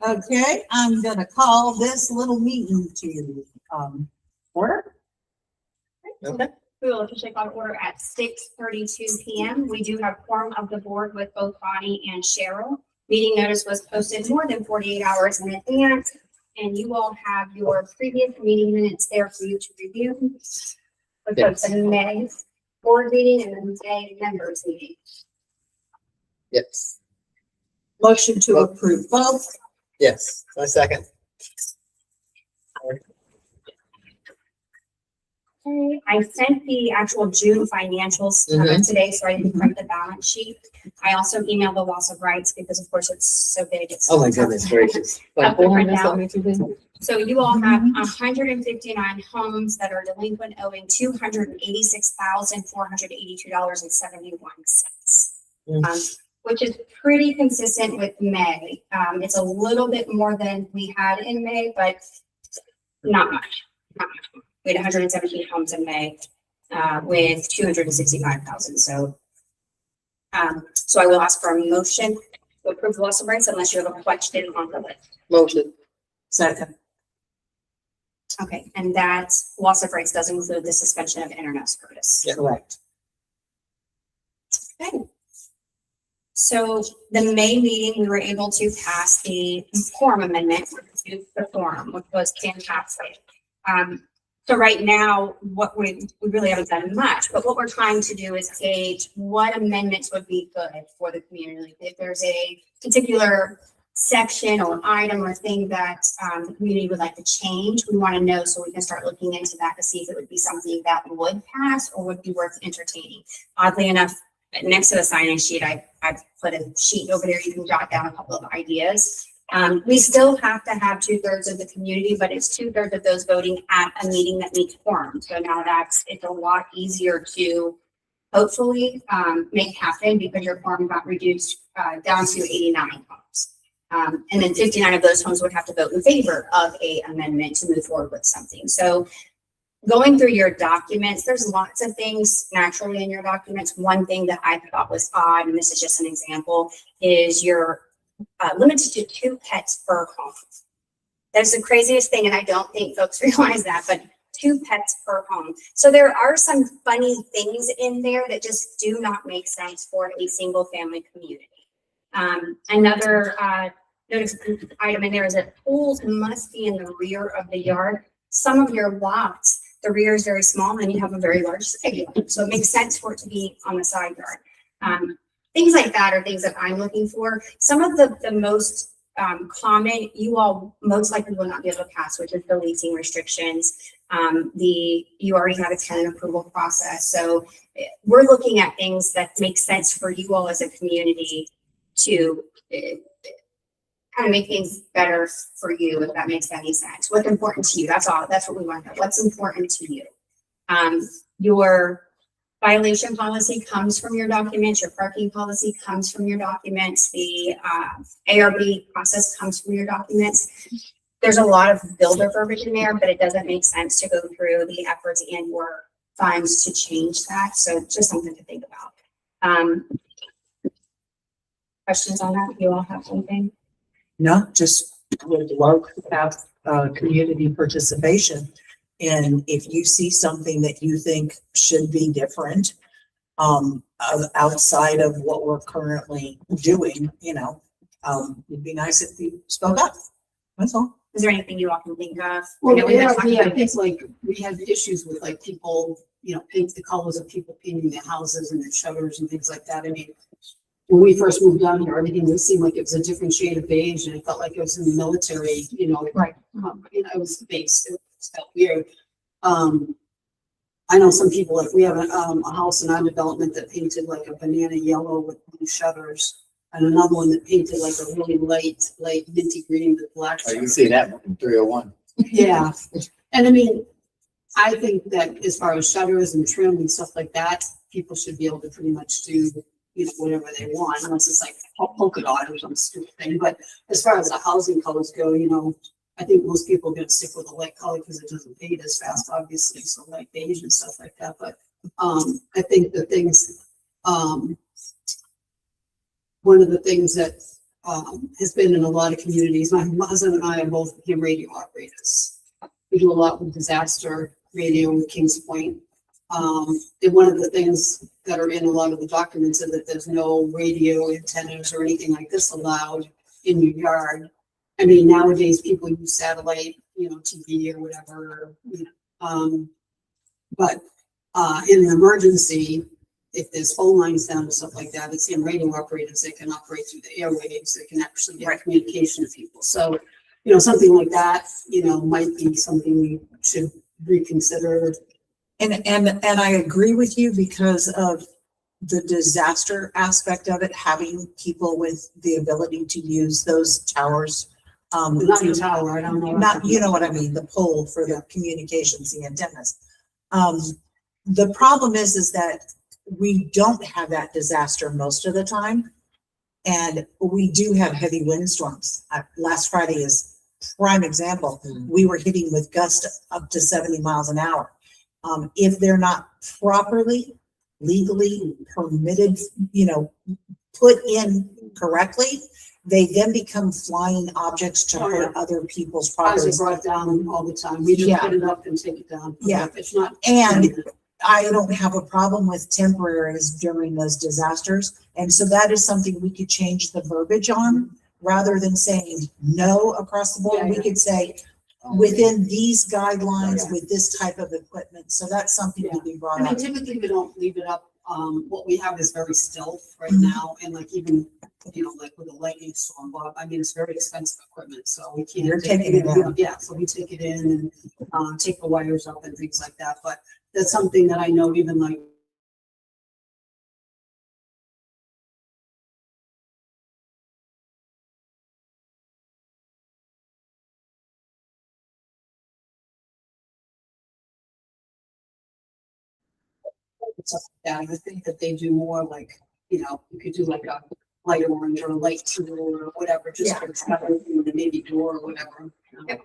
Okay, I'm gonna call this little meeting to order. Okay. We will officially call to order at 6:32 p.m. We do have quorum of the board with both Bonnie and Cheryl. Meeting notice was posted more than 48 hours in advance, and you all have your previous meeting minutes there for you to review. With both the May board meeting and the May members meeting. Yes. Motion to approve both. Yes. My second. Okay, I sent the actual June financials today, so I didn't print the balance sheet. I also emailed the loss of rights because, of course, it's so big. It's Oh my goodness gracious. So you all have 159 homes that are delinquent, owing $286,482.71, which is pretty consistent with May. It's a little bit more than we had in May, but not much. Not much. We had 117 homes in May with 265,000. So I will ask for a motion to approve the loss of rights unless you have a question on the list. Motion. Second. Okay, and that loss of rights does include the suspension of internet service. Yeah. Correct. Okay. So the May meeting, we were able to pass the quorum amendment to the quorum, which was fantastic. So right now, what we really haven't done much, but what we're trying to do is gauge what amendments would be good for the community. If there's a particular section or item or thing that the community would like to change, we want to know so we can start looking into that to see if it would be something that would pass or would be worth entertaining. Oddly enough, next to the sign-in sheet, I've put a sheet over there. You can jot down a couple of ideas. We still have to have 2/3 of the community, but it's 2/3 of those voting at a meeting that meets quorum. So now it's a lot easier to hopefully make happen because your quorum got reduced down to 89 homes. And then 59 of those homes would have to vote in favor of a amendment to move forward with something. So going through your documents, there's lots of things naturally in your documents. One thing that I thought was odd, and this is just an example, is you're limited to 2 pets per home. That's the craziest thing, and I don't think folks realize that, but 2 pets per home. So there are some funny things in there that just do not make sense for a single family community. Another notice item in there is that pools must be in the rear of the yard. Some of your lots, the rear is very small and you have a very large side yard. So it makes sense for it to be on the side yard. Things like that are things that I'm looking for. Some of the most common, you all most likely will not be able to pass, which is the leasing restrictions. You already have a tenant approval process. So we're looking at things that make sense for you all as a community to kind of make things better for you, if that makes any sense. What's important to you? That's all. That's what we want to know. What's important to you? Your violation policy comes from your documents. Your parking policy comes from your documents. The ARB process comes from your documents. There's a lot of builder verbiage in there, but it doesn't make sense to go through the efforts and your fines to change that. So just something to think about. Questions on that? You all have something? No, just would love to have community participation. And if you see something that you think should be different, outside of what we're currently doing, it'd be nice if you spoke up. That's all. Is there anything you all can think of? Well, I think like we had issues with like people, paint the colors of people painting their houses and their shutters and things like that. I mean, when we first moved down here, everything would seem like it was a different shade of beige, and it felt like it was in the military, Right. It was based. It felt weird. I know some people, like we have a house in our development that painted like a banana yellow with blue shutters, and another one that painted like a really light minty green with black Oh, you can shutters. see that in 301. Yeah, and I mean, I think that as far as shutters and trim and stuff like that, people should be able to pretty much do whatever they want, unless it's like polka dot or some stupid thing. But as far as the housing colors go, I think most people are going to stick with a light color because it doesn't fade as fast, obviously. So like beige and stuff like that. But I think the things, one of the things that has been in a lot of communities. My husband and I are both ham radio operators. We do a lot with disaster radio with Kings Point. And one of the things that are in a lot of the documents is that there's no radio antennas or anything like this allowed in your yard. I mean, nowadays people use satellite, TV or whatever, but in an emergency, if there's phone lines down and stuff like that, it's in radio operators that can operate through the airwaves, that can actually get communication to people. So, something like that, might be something we should reconsider. And I agree with you because of the disaster aspect of it, having people with the ability to use those towers. Not a tower, I don't know. Not, you know what I mean, the pole for the communications, the antennas. The problem is that we don't have that disaster most of the time. And we do have heavy windstorms. Last Friday is prime example. We were hitting with gusts up to 70 miles an hour. If they're not properly, legally permitted, put in correctly, they then become flying objects to hurt other people's Cars property. are brought down all the time. We just put it up and take it down. Yeah. It's not. And I don't have a problem with temporaries during those disasters. And so that is something we could change the verbiage on rather than saying no across the board. Yeah, We yeah. could say within these guidelines with this type of equipment. So that's something to be brought I mean, up. typically we don't leave it up. What we have is very still right now, and like even, like with a lightning storm, Bob, I mean, it's very expensive equipment, so we can't. You're take taking it in. out. Yeah, so we take it in and take the wires up and things like that, but that's something that I know even like. Stuff like that. I would think that they do more like, you could do like a light orange or a light teal or whatever, just Yeah. for the maybe door or whatever.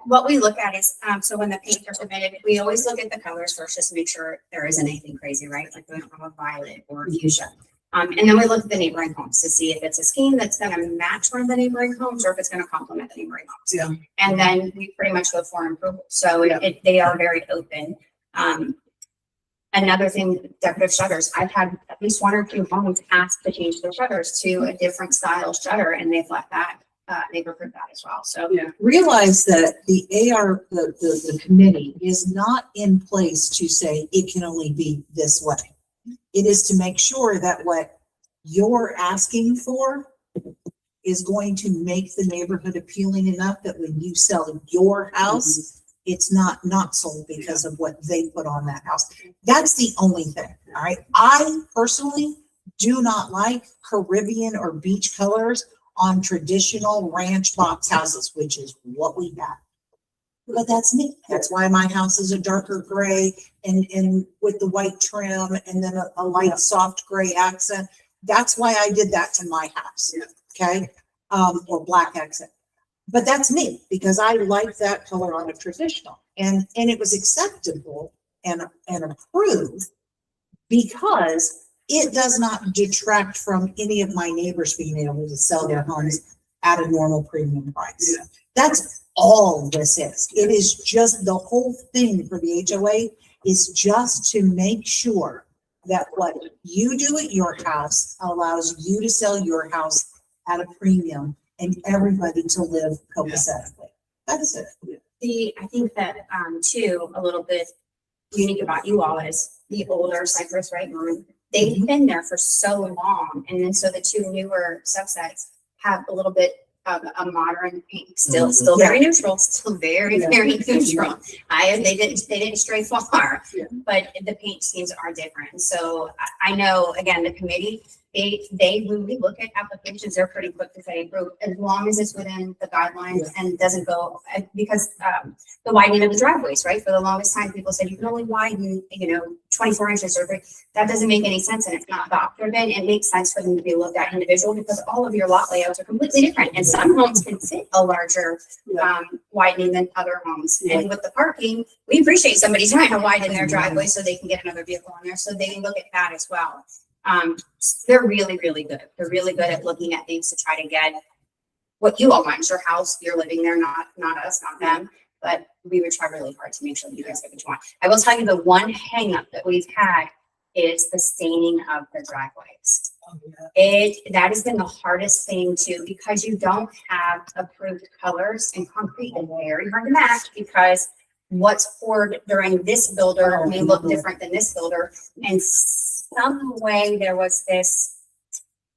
What we look at is, so when the paints are submitted, we always look at the colors first, just to make sure there isn't anything crazy, right? Like we don't have a violet or fuchsia. And then we look at the neighboring homes to see if it's a scheme that's gonna match one of the neighboring homes or if it's gonna complement the neighboring homes. Yeah. And then we pretty much go for approval. So Yeah. they are very open. Another thing, decorative shutters. I've had at least one or two homes ask to change their shutters to a different style shutter, and they've let that, they've approved that as well. So Yeah. Realize that the the committee is not in place to say it can only be this way. It is to make sure that what you're asking for is going to make the neighborhood appealing enough that when you sell your house, it's not sold because of what they put on that house. That's the only thing, all right? I personally do not like Caribbean or beach colors on traditional ranch box houses, which is what we have. But that's me. That's why my house is a darker gray and with the white trim and then a light soft gray accent. That's why I did that to my house, okay? Or black accent. But that's me, because I like that color on a traditional, and it was acceptable and approved because it does not detract from any of my neighbors being able to sell their homes at a normal premium price. Yeah. That's all this is. It is just the whole thing for the HOA is just to make sure that what you do at your house allows you to sell your house at a premium and everybody to live copacetically. That's it. I think that, too, a little bit unique about you all is the older Cypress, right? They've been there for so long. And then so the two newer subsets have a little bit of a modern paint, still very neutral, still very neutral. They didn't stray far, but the paint schemes are different. So I know, again, the committee, they really look at applications. They're pretty quick to say approve as long as it's within the guidelines and doesn't go, because the widening of the driveways, right? For the longest time, people said you can only widen, 24 inches or that doesn't make any sense, and it's not doctored in. It makes sense for them to be looked at individual because all of your lot layouts are completely different, and some homes can fit a larger widening than other homes. And with the parking, we appreciate somebody trying to widen their driveway so they can get another vehicle in there, so they look at that as well. They're really, really good. They're really good at looking at things to try to get what you all want. It's your house, you're living there, not us, not them. But we would try really hard to make sure that you guys get what you want. I will tell you the one hang up that we've had is the staining of the driveways. That has been the hardest thing too, because you don't have approved colors, and concrete is very hard to match because what's poured during this builder may look different than this builder. And some way there was this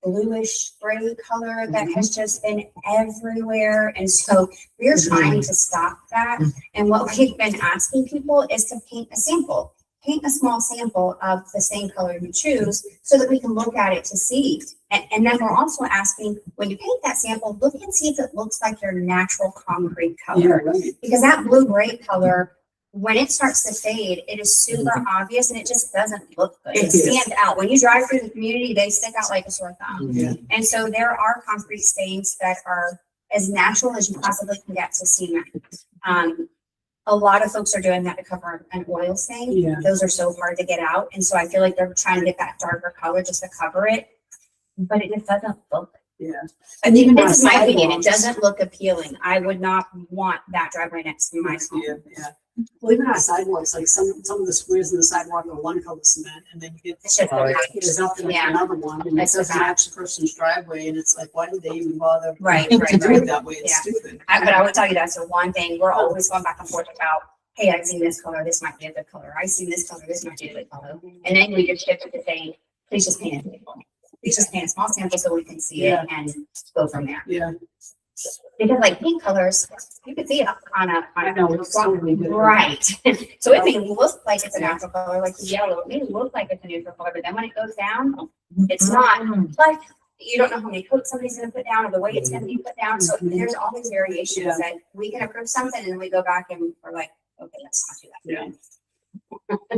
bluish gray color that has just been everywhere. And so we're trying to stop that. And what we've been asking people is to paint a sample. Paint a small sample of the same color you choose so that we can look at it to see. And then we're also asking, when you paint that sample, look and see if it looks like your natural concrete color. Because that blue-gray color, when it starts to fade, it is super obvious and it just doesn't look good. It stands out. When you drive through the community, they stick out like a sore thumb. And so there are concrete stains that are as natural as you possibly can get to cement. A lot of folks are doing that to cover an oil stain. Those are so hard to get out. And so I feel like they're trying to get that darker color just to cover it, but it just doesn't look. And even this is my opinion, it doesn't look appealing. I would not want that driveway next to my home. Well, even on sidewalks, like some of the squares in the sidewalk are one color cement, and then you get It's just there's nothing like another one, and it doesn't match the person's driveway, and it's like, why did they even bother? Right. To do it that way? It's stupid. But I would tell you that's the one thing we're always going back and forth about. Hey, I've seen this color. This might be a good color. I've seen this color. This might be a good color. And then we just shift it to saying, please just paint it. Please just paint a small sample so we can see it and go from there. Because like pink colors, you can see it on a right. So it may look like it's a natural color, like yellow. It may look like it's a neutral color, but then when it goes down, it's not. But you don't know how many coats somebody's going to put down or the way it's going to be put down. So there's all these variations that we can approve something and then we go back and we're like, okay, let's not do that.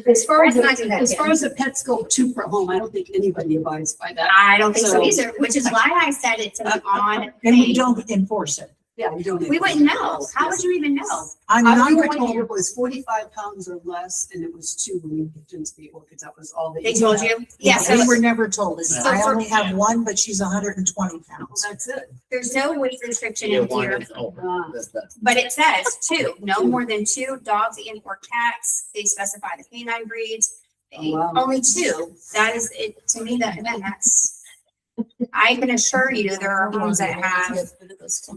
As far as the pet scope 2 per home, I don't think anybody abides by that. I don't think so either, which is why I said it's an on And we don't enforce it. Yeah, we don't. We wouldn't know. How would you even know? I'm We not were going told to, it was 45 pounds or less, and it was 2 when we moved into the orchids. That was all They told you? Yeah, so we were never told. So I for- only have one, but she's 120 Well, pounds. that's it. there's no weight restriction Yeah, in one here. is over. That's that. But it says two, no more than 2 dogs and or cats. They specify the canine breeds. Oh, wow. Only 2. That is it to me. That's. I can assure you, there are homes that have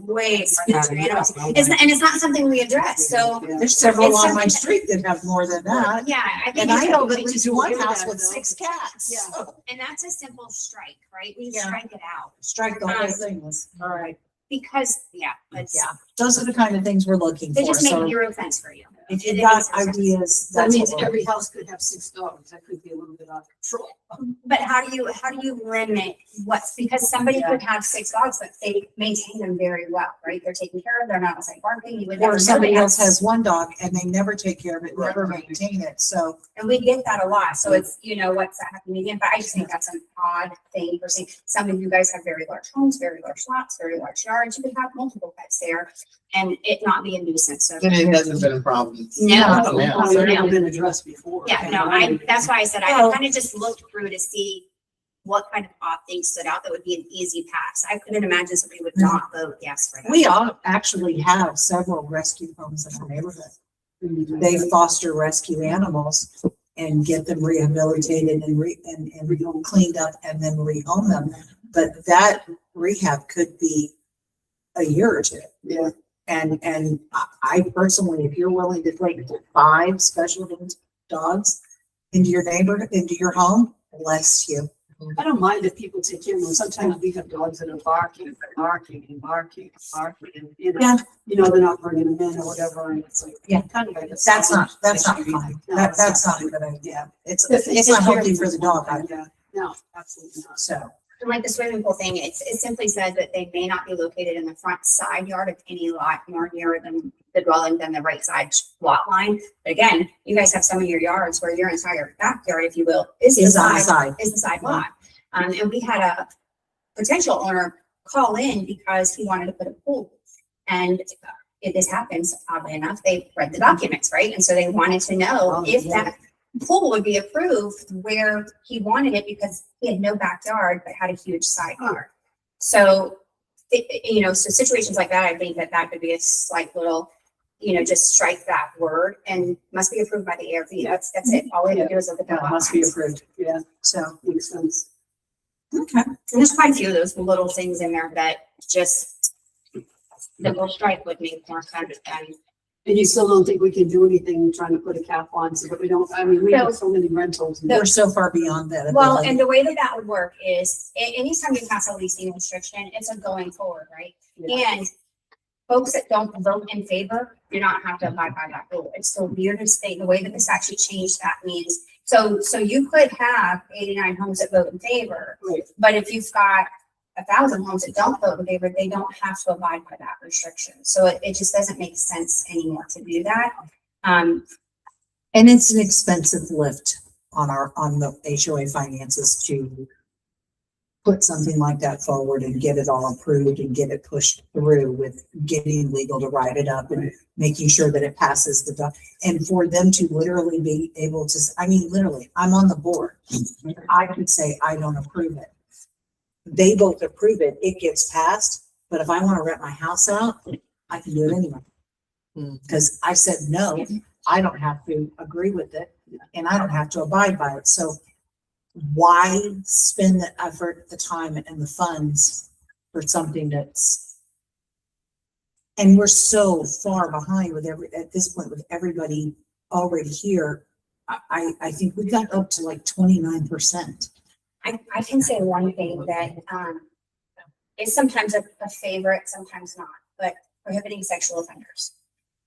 way more animals. And it's not something we address. So There's several It's on my something- street that have more than that. yeah, I think And I it's- know at least one house with 6 cats. Yeah. and that's a simple strike, right? We Yeah. strike it out Strike the whole thing. All right. because it's Those are the kind of things we're looking they for. just make So 0 sense for you. if you've It got makes no sense. ideas, That that's means what we're. every house could have 6 dogs. That could be a little bit out of control. But how do you limit what's, because somebody could have 6 dogs, but they maintain them very well, right? They're taken care of, they're not outside barking, you would never Or know somebody that. else has one dog and they never take care of it, never Right. maintain it. So And we get that a lot, so it's, what's that happy medium, but I just think that's an odd thing for seeing. Some of you guys have very large homes, very large lots, very large yards, you could have multiple pets there and it not be a nuisance, so. And it hasn't been a problem. No. Yeah. Oh, they've never been addressed before. Yeah, no, that's why I said I kind of just looked through to see what kind of odd things stood out that would be an easy pass. I couldn't imagine somebody would not vote yes for that. we all actually have several rescue homes in our neighborhood. They foster rescue animals and get them rehabilitated and cleaned up and then rehome them. But that rehab could be a year or 2. Yeah. And I personally, if you're willing to take 5 special needs dogs into your neighborhood, into your home, bless you. I don't mind if people take care of them. Sometimes we have dogs that are barking and barking and barking and barking and, Yeah. they're not bringing them in or whatever. And it's like, kind of like a That's not fine. No, That's not a good idea. It's If not care healthy of for the dog. Yeah, no, absolutely not. So, And like the swimming pool thing, it simply says that they may not be located in the front side yard of any lot more nearer than the dwelling than the right side lot line. But again, you guys have some of your yards where your entire backyard, if you will, is the on the side, side. lot. And we had a potential owner call in because he wanted to put a pool. And if this happens, oddly enough, they read the documents, right? And so they wanted to know if that pool would be approved where he wanted it because he had no backyard but had a huge side yard. So so situations like that, I think that could be a slight little, just strike that word and must be approved by the ARB. That's it. All we have to do is look at That that. must be approved. Yeah, So, makes sense. Okay. and there's quite a few of those little things in there that will strike would make more sense than. And you still don't think we can do anything trying to put a cap on so that we don't, I mean, we have so many rentals. We're so far beyond that. Well, ability. and the way that would work is anytime you pass a leasing restriction, it's a going forward, right? Yeah. And folks that don't vote in favor do not have to abide by that rule. It's the weirdest thing, the way that the statute changed that means. So you could have 89 homes that vote in favor, Right. but if you've got 1,000 homes that don't vote in favor, they don't have to abide by that restriction. So it just doesn't make sense anymore to do that. And it's an expensive lift on the HOA finances to put something like that forward and get it all approved and get it pushed through with getting legal to write it up and making sure that it passes and for them to literally be able to, literally, I'm on the board. I could say, I don't approve it. They both approve it, it gets passed, but if I want to rent my house out, I can do it anyway. Because I said, no, I don't have to agree with it and I don't have to abide by it. So why spend the effort, the time and the funds for something that's, and we're so far behind with at this point with everybody already here. I think we got up to like 29%. I can say one thing that is sometimes a favorite, sometimes not, but prohibiting sexual offenders.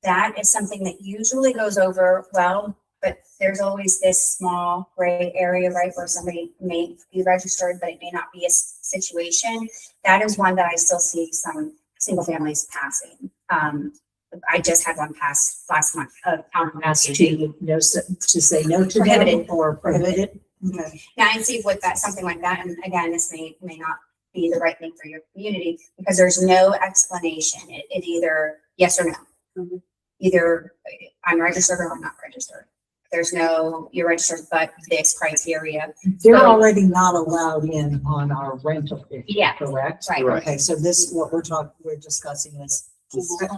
That is something that usually goes over well, but there's always this small gray area, right, where somebody may be registered, but it may not be a situation. That is one that I still see some single families passing. I just had one pass last month of Asked to say no to Prohibited. them or prohibited. Okay. Now I see what that something like that, and again, this may not be the right thing for your community because there's no explanation. It either yes or no. Mhm. Either I'm registered or I'm not registered. There's no you're registered, but this criteria. They're already not allowed in on our rental issue, Yeah. correct? Right. Okay, so this, what we're discussing is,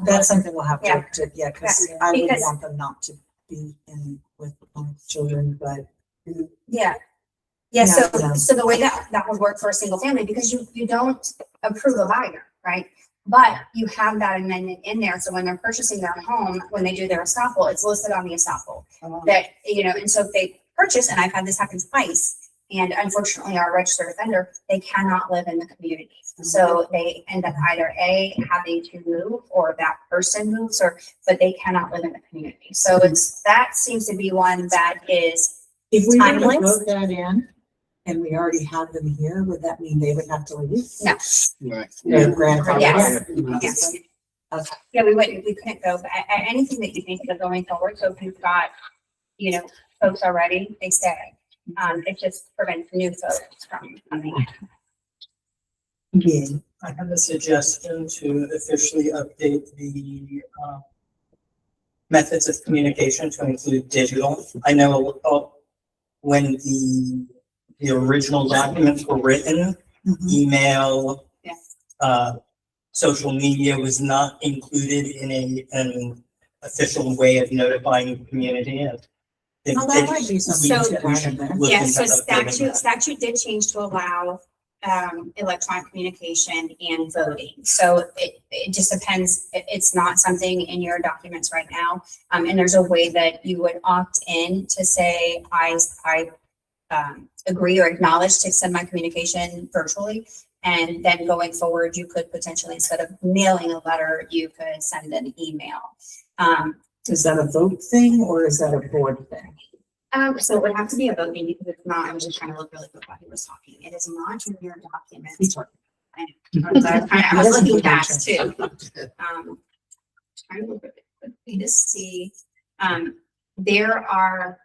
that's something we'll have Yeah. because I would Because- want them not to be in with children, but. Yeah. Yeah, Yeah, so yeah. so the way that would work for a single family, because you don't approve a buyer, right? But you have that amendment in there, so when they're purchasing their home, when they do their estoppel, it's listed on the estoppel. That, and so if they purchase, and I've had this happen twice, and unfortunately our registered offender, they cannot live in the community. So they end up either having to move or that person moves but they cannot live in the community. So that seems to be one that is If we were to timeless. vote that in and we already have them here, would that mean they would have to leave? No. Right. They're grandfathered Yes. in? Yes. Okay. Yeah, we couldn't go, but anything that you think of going forward, so if you've got, folks already, they stay. It just prevents new folks from coming. Yeah. I have a suggestion to officially update the methods of communication to include digital. I know when the original documents were written, Mhm. email, Yeah. social media was not included in an official way of notifying the community. Well, that might be something So- to add in there. look Yeah, into so updating that. statute did change to allow electronic communication and voting. So it just depends. It's not something in your documents right now. And there's a way that you would opt in to say, I agree or acknowledge to send my communication virtually. And then going forward, you could potentially, instead of mailing a letter, you could send an email. Is that a vote thing or is that a board thing? So it would have to be a voting because it's not, I was just trying to look really quick while he was talking. It is not in your documents. I was looking fast too. Trying to look at it, to see, there are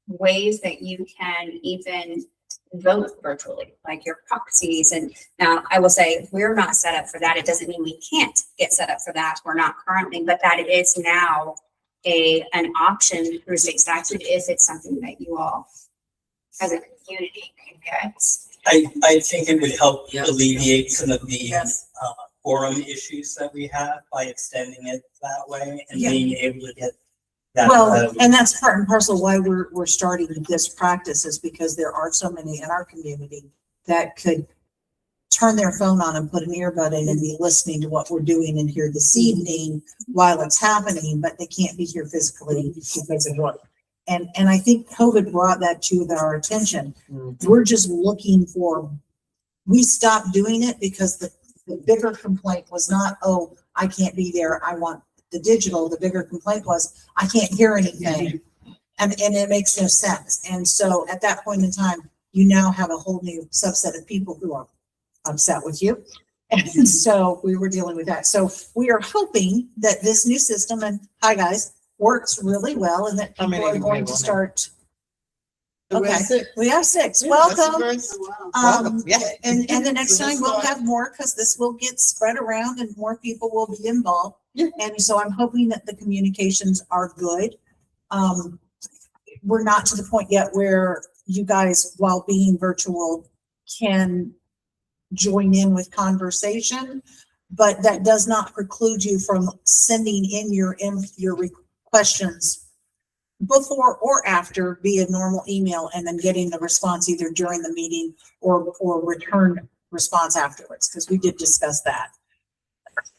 ways that you can even vote virtually, like your proxies. And now I will say, we're not set up for that. It doesn't mean we can't get set up for that. We're not currently, but that it is now an option through state statute if it's something that you all as a community can get. I think it would help alleviate some of the quorum issues that we have by extending it that way and Yeah. being able to get that. Well, and that's part and parcel why we're starting this practice is because there are so many in our community that could turn their phone on and put an earbud in and be listening to what we're doing in here this evening while it's happening, but they can't be here physically because of work. And I think COVID brought that to our attention. We're just looking for, we stopped doing it because the bigger complaint was not, oh, I can't be there, I want the digital. The bigger complaint was, I can't hear anything. And it makes no sense. And so at that point in time, you now have a whole new subset of people who are upset with you. And so we were dealing with that. So we are hoping that this new system, and hi guys, works really well and that How people many are do we going have to on start. there? We have Okay, six. we have 6. Yeah, that's Welcome. nice. Wow. Welcome. Yeah. And the next So time this we'll is- have more because this will get spread around and more people will be involved. Yeah. And so I'm hoping that the communications are good. We're not to the point yet where you guys, while being virtual, can join in with conversation, but that does not preclude you from sending in your questions before or after via normal email and then getting the response either during the meeting or return response afterwards, because we did discuss that.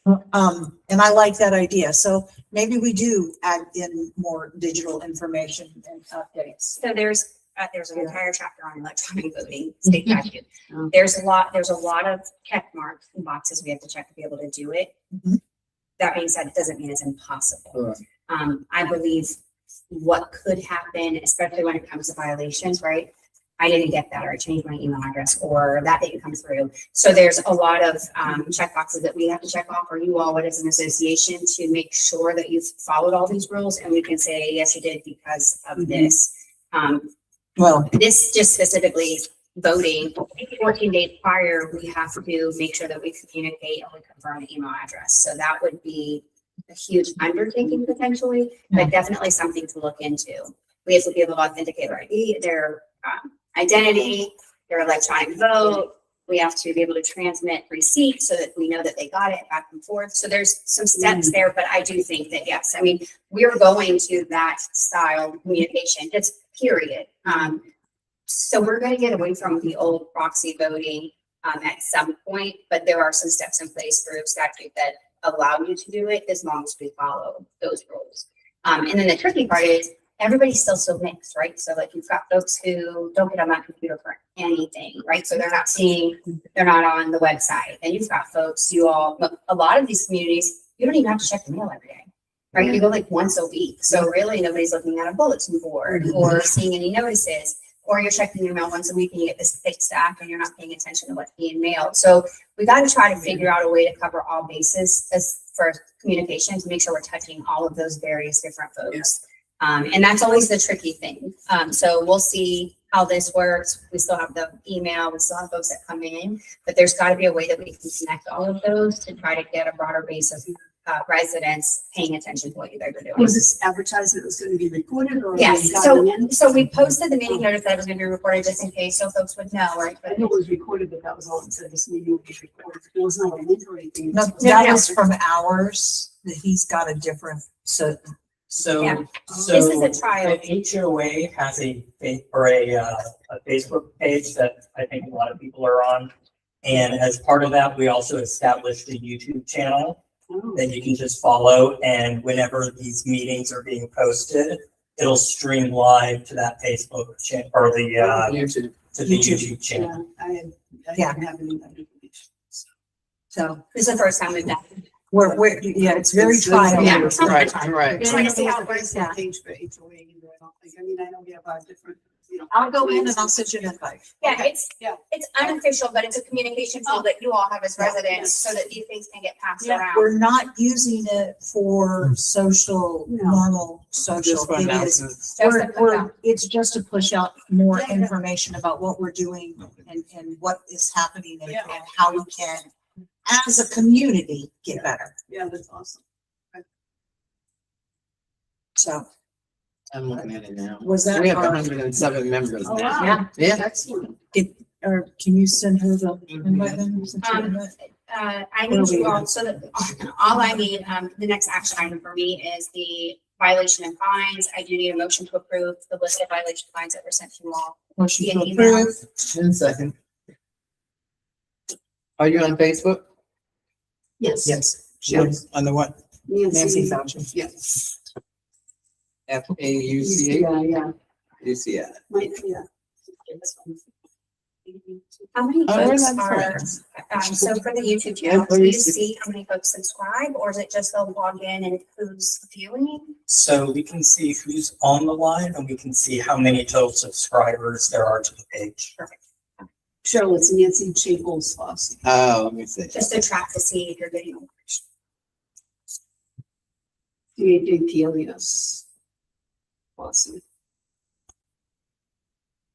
And I like that idea. So maybe we do add in more digital information and updates. So there's an entire chapter on electronic voting, state Mhm. statute. There's a lot of check marks and boxes we have to check to be able to do it. Mhm. That being said, it doesn't mean it's impossible. Right. I believe what could happen, especially when it comes to violations, right? I didn't get that, or I changed my email address, or that didn't come through. So there's a lot of check boxes that we have to check off, or you all, as an association, to make sure that you've followed all these rules, and we can say, yes, you did because of this. Well, This just specifically voting, 14 days prior, we have to make sure that we communicate and we confirm the email address. So that would be a huge undertaking potentially, but definitely something to look into. We have to be able to authenticate their ID, their identity, their electronic vote. We have to be able to transmit receipts so that we know that they got it back and forth. So there's some steps there, but I do think that, yes, I mean, we're going to that style of communication, just period. So we're going to get away from the old proxy voting at some point, but there are some steps in place through statute that allow you to do it as long as we follow those rules. And then the tricky part is everybody's still so mixed, right? So like you've got folks who don't get on that computer for anything, right? So they're not on the website. And you've got folks, a lot of these communities, you don't even have to check the mail every day, right? You go like once a week. So really nobody's looking at a bulletin board or seeing any notices, or you're checking your mail once a week and you get this thick stack and you're not paying attention to what's being mailed. So we got to try to figure out a way to cover all bases as for communication to make sure we're touching all of those various different folks. And that's always the tricky thing. So we'll see how this works. We still have the email, we still have folks that come in, but there's got to be a way that we can connect all of those to try to get a broader base of residents paying attention to what you guys are doing. Was this advertisement was going to be recorded or? Yes, so we posted the meeting notice that it was going to be recorded just in case, so folks would know, right? I know it was recorded, but that was all it said. This meeting will be recorded. It was not a link or anything. no, that was from ours, that he's got a different, so Yeah. So This is a trial. the HOA has a Facebook page that I think a lot of people are on. And as part of that, we also established a YouTube channel Oh. that you can just follow. And whenever these meetings are being posted, it'll stream live to that Facebook channel or the YouTube. to the YouTube channel. Yeah, I Yeah. didn't have any of that information. so This is the first time we've done it. we're yeah, it's very trial. Yeah. Right, right. Just wanna see how it works. Yeah. Page for HOA either. I don't think. I mean, I know we have our different, I'll go in and I'll send you an invite. Yeah, Okay. it's unofficial, but it's a communication tool that you all have as residents so that these things can get passed around. We're not using it for social, No. normal social. Just for It is, announcements. Just to put out. it's just to push out more Yeah. information about what we're doing and what is happening and Yeah. how we can, as a community, get better. Yeah, that's awesome. So I'm looking at it now. was that, We have our- 107 members Oh, now. wow. Yeah. Excellent. or can you send her the invite then? Send her Um, invite? I need you all, so that, all I need, the next action item for me is the violation and fines. I do need a motion to approve the list of violation fines that were sent to you all. Motion via to email. approve. In a second. Are you on Facebook? Yes. Yes. On the what? Nancy Fauci. Yeah. FAUCA? Yeah. UCI. Yeah. How many Oh, we're folks not are, friends. so for the YouTube Yeah, channel, do you please. see how many folks subscribe, or is it just they'll log in and who's viewing? So we can see who's on the line and we can see how many total subscribers there are to the page. Cheryl, it's Nancy Chapel's boss. Oh, let me see. Just to track to see if you're getting. DAPLES. Awesome.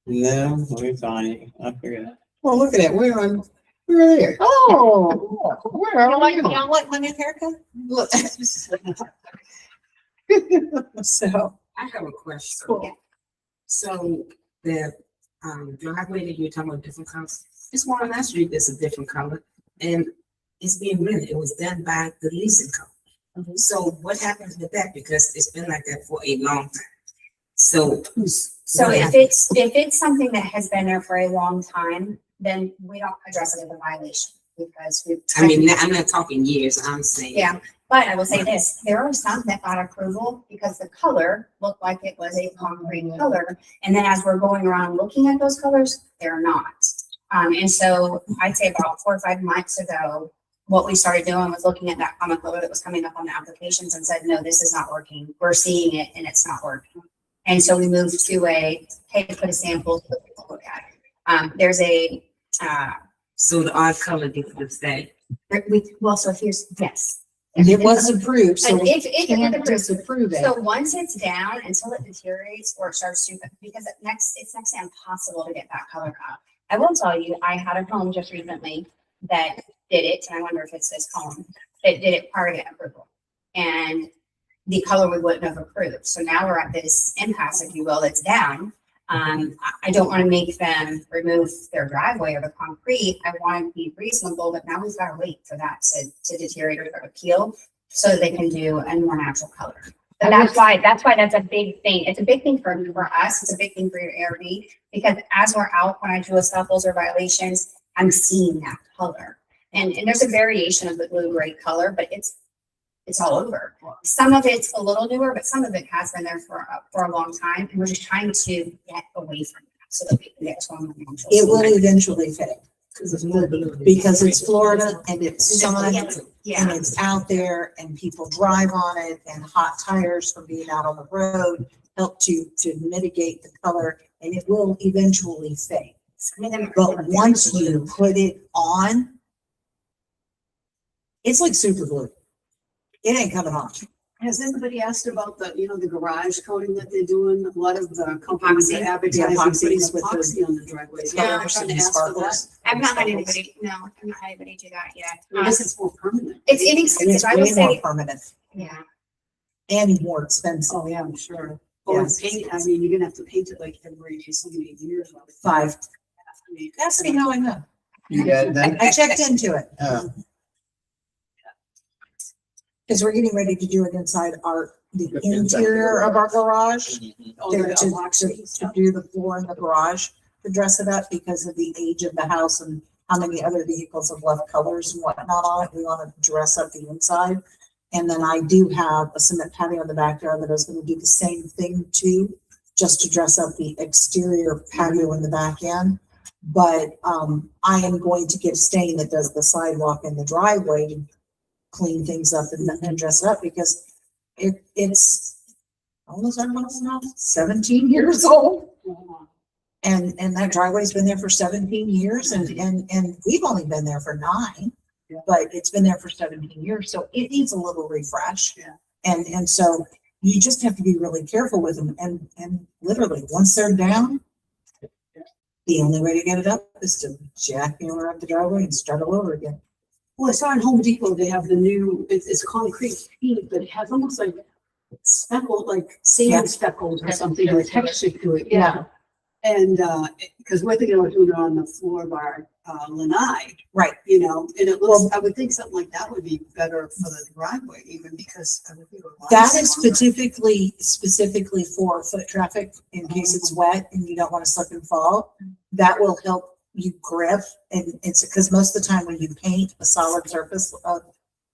No, let me find it. I forget. Well, look at that. We're there. Oh, Where are we? y'all like my new haircut? Look. So, I have a question. Cool. So the driveway that you're talking about different colors, this one on that street is a different color and it's being rented. It was done by the leasing company. So what happens with that? Because it's been like that for a long time. So So what if happens? it's something that has been there for a long time, then we don't address it as a violation because we've. I mean, I'm not talking years, I'm saying. Yeah, but I will say this, there are some that got approval because the color looked like it was a concrete color. And then as we're going around looking at those colors, they're not. And so I'd say about 4 or 5 months ago, what we started doing was looking at that common color that was coming up on the applications and said, no, this is not working. We're seeing it and it's not working. And so we moved to a, hey, put a sample so that people look at it. There's a, So the odd color gets to stay. well, so here's, yes. and it was approved, so And we if it can't approved, disapprove it. so once it's down, until it deteriorates or it starts to, because it's next to impossible to get that color out. I will tell you, I had a home just recently that did it, and I wonder if it's this home, that did it prior to approval. And the color we wouldn't have approved. So now we're at this impasse, if you will, that's down. I don't want to make them remove their driveway or the concrete. I want to be reasonable, but now we've got to wait for that to deteriorate or appeal so that they can do a more natural color. So that's why that's a big thing. It's a big thing for us. It's a big thing for your ARD because as we're out, when I do a stop, those are violations, I'm seeing that color. And there's a variation of the blue gray color, but it's all over. Some of it's a little newer, but some of it has been there for a long time. And we're just trying to get away from that so that we can get to a more natural. It will eventually fade because it's Florida and it's sun Yeah. and it's out there and people drive on it and hot tires from being out on the road help to mitigate the color and it will eventually fade. But once you put it on, it's like super glue. It ain't coming off. Has anybody asked about the garage coating that they're doing? A lot of the companies Epoxy. are advertising Epoxies putting with the- epoxy on the driveways. Yeah, Have you tried to ask for that? I've not had anybody, no, I've not had anybody do that yet. I guess it's more permanent. It's And inexpensive. it's I would way more say, permanent yeah. and more expensive. Oh, yeah, I'm sure. Or Yes. paint, I mean, you're gonna have to paint it like every so many years. 5. Ask me how I know. You got it done? I checked into it. Oh, Because we're getting ready to do it inside the Inside the interior of our garage. mhm. Oh, To, the to, epoxy to stuff. do the floor in the garage, to dress it up because of the age of the house and how many other vehicles have left colors and whatnot on it. We want to dress up the inside. And then I do have a cement patio in the backyard that I was going to do the same thing too, just to dress up the exterior patio in the back end. But I am going to get stain that does the sidewalk and the driveway to clean things up and dress it up because it's almost, I don't know, 17 years old. And that driveway's been there for 17 years and we've only been there for 9, but it's been there for 17 years. So it needs a little refresh. Yeah. And so you just have to be really careful with them. And literally once they're down, the only way to get it up is to jackhammer up the driveway and start all over again. Well, I saw in Home Depot, they have the new, it's concrete paint, but it has almost like speckled, like Yeah. sand speckles or something, or texture to it, yeah. And, because we're thinking about doing it on the floor of our lanai, Right. you know, and it looks, I would think something like that would be better for the driveway even because. I would think it would That last is longer. specifically for foot traffic in case it's wet and you don't want to slip and fall. That will help you grip, and it's because most of the time when you paint a solid surface,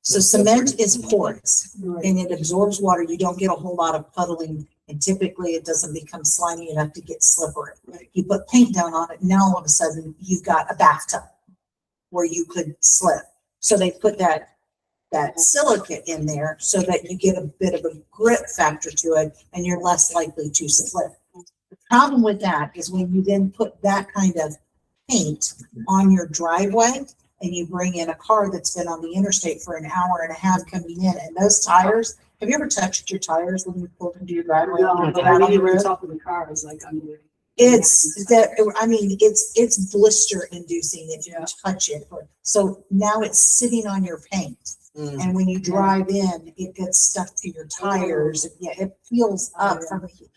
so cement is porous Right. and it absorbs water. You don't get a whole lot of puddling, and typically it doesn't become slimy enough to get slippery. You put paint down on it, now all of a sudden you've got a bathtub where you could slip. So they put that silicate in there so that you get a bit of a grip factor to it and you're less likely to slip. The problem with that is when you then put that kind of paint on your driveway and you bring in a car that's been on the interstate for an hour and a half coming in, and those tires, have you ever touched your tires when you pulled into your driveway? No, and but get I out on mean, the on road? top of the car is like under. It's that, I mean, it's blister inducing if you Yeah. touch it. So now it's sitting on your paint. And when you drive in, it gets stuck to your tires. Yeah, it peels up from the heat.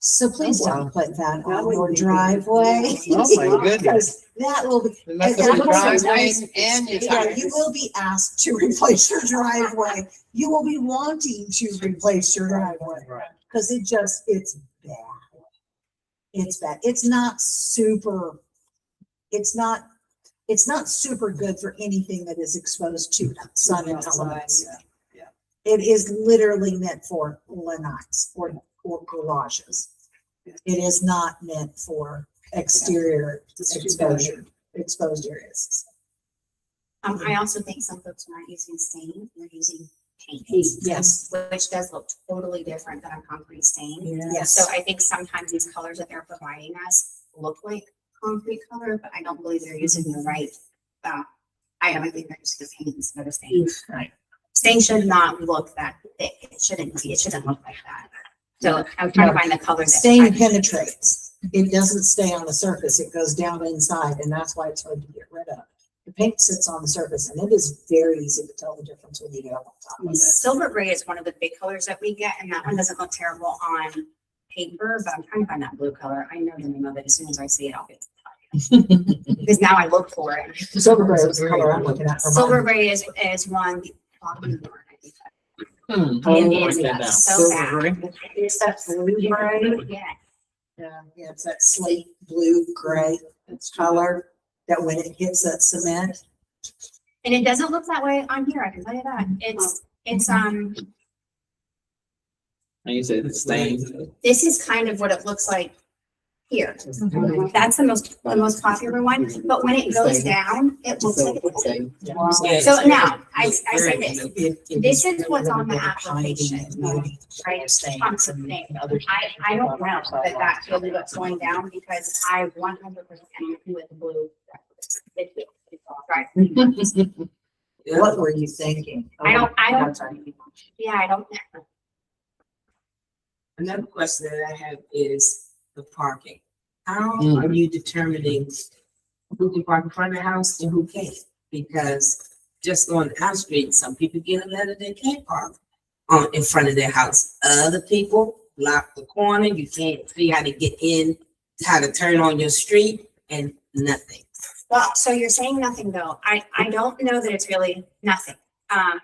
So please don't put that on your driveway. Oh, my goodness. That will be, It must and have been sometimes driveway and your yeah, tires. you will be asked to replace your driveway. You will be wanting to replace your driveway. Right. Cause it's bad. It's bad. It's not super good for anything that is exposed to sun and elements. Yeah. It is literally meant for lanais or garages. It is not meant for exterior exposed areas. I also think some folks are not using stain, they're using paint. Yes, Which does look totally different than a concrete stain. yes. So I think sometimes these colors that they're providing us look like concrete color, but I don't believe they're using the right, I don't think they're using the paint instead of stain. Right. Stain should not look that thick. It shouldn't look like that. So I'm trying to find the color. that Stain I- penetrates. It doesn't stay on the surface. It goes down inside, and that's why it's hard to get rid of. The paint sits on the surface, and it is very easy to tell the difference when you get up on top of it. Silver gray is one of the big colors that we get, and that one doesn't look terrible on paper, but I'm trying to find that blue color. I know the name of it. As soon as I see it, I'll get it. Because now I look for it. Silver gray is the color I'm looking at. for Silver mine. gray is one. Hmm. It I'll is write that down. so Silver bad. gray. It's that blue gray. Yeah. Yeah, it's that slate blue gray color that when it hits that cement. And it doesn't look that way on here. I can tell you that. It's And you said it's stained. this is kind of what it looks like here. That's the most popular one, but when it goes down, it looks like it's stained. So now, I say this, this is what's on the application, right? On something. I don't know that really what's going down because I 100% agree with the blue. Right. What were you thinking? I don't, That's right. yeah, I don't. Another question that I have is the parking. How Mm. are you determining who can park in front of the house and who can't? Because just on our street, some people get a letter they can't park in front of their house. Other people block the corner. You can't see how to get in, how to turn on your street, and nothing. Well, so you're saying nothing though. I don't know that it's really nothing. I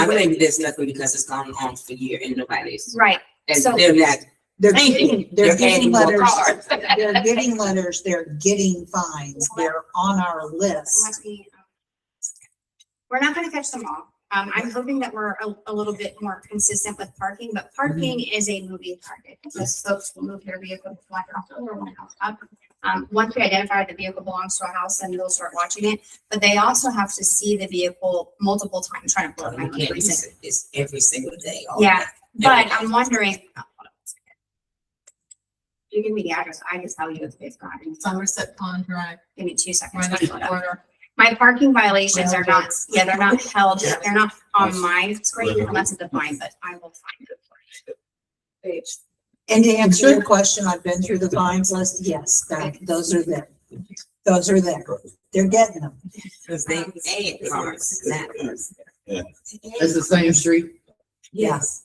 think there's nothing because it's gone on for years and nobody's. Right. And So- they're not They're painting. they're They're getting adding more letters. cars. They're getting letters, they're getting fines, they're on our list. Let me, we're not gonna catch them all. I'm hoping that we're a little bit more consistent with parking, but parking is a moving target. Because folks will move their vehicle to one house over, one house up. Once we identify the vehicle belongs to a house, then they'll start watching it. But they also have to see the vehicle multiple times, trying to blow my You can't mind. use it. It's every single day. all Yeah, day. but I'm wondering. You give me the address, I can tell you if it's gone. Somerset Pond Drive, Give me 2 seconds. right up the corner. My parking violations are not, they're not held, they're not on my screen unless it's defined, but I will find it for you. And to answer your question, I've been through the fines list. Yes, those are there. Those are there. They're getting them. Cause they add cars. It's the same street. Yes.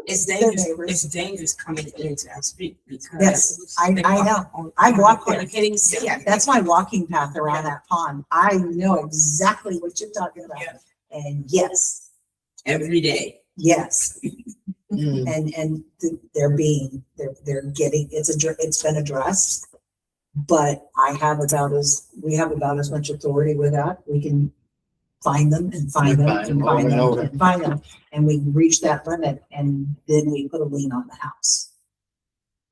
It's Their dangerous, neighbors. it's dangerous coming into our street because. Yes, I they know. park on- I've walked there. You can't even see it. That's my walking path around that pond. I know exactly what you're talking about. Yeah. And yes, Every day. yes, Mm. and they're getting, it's been addressed. But we have about as much authority with that. We can find them and find them and find them and find them. And we reach that limit and then we put a lien on the house.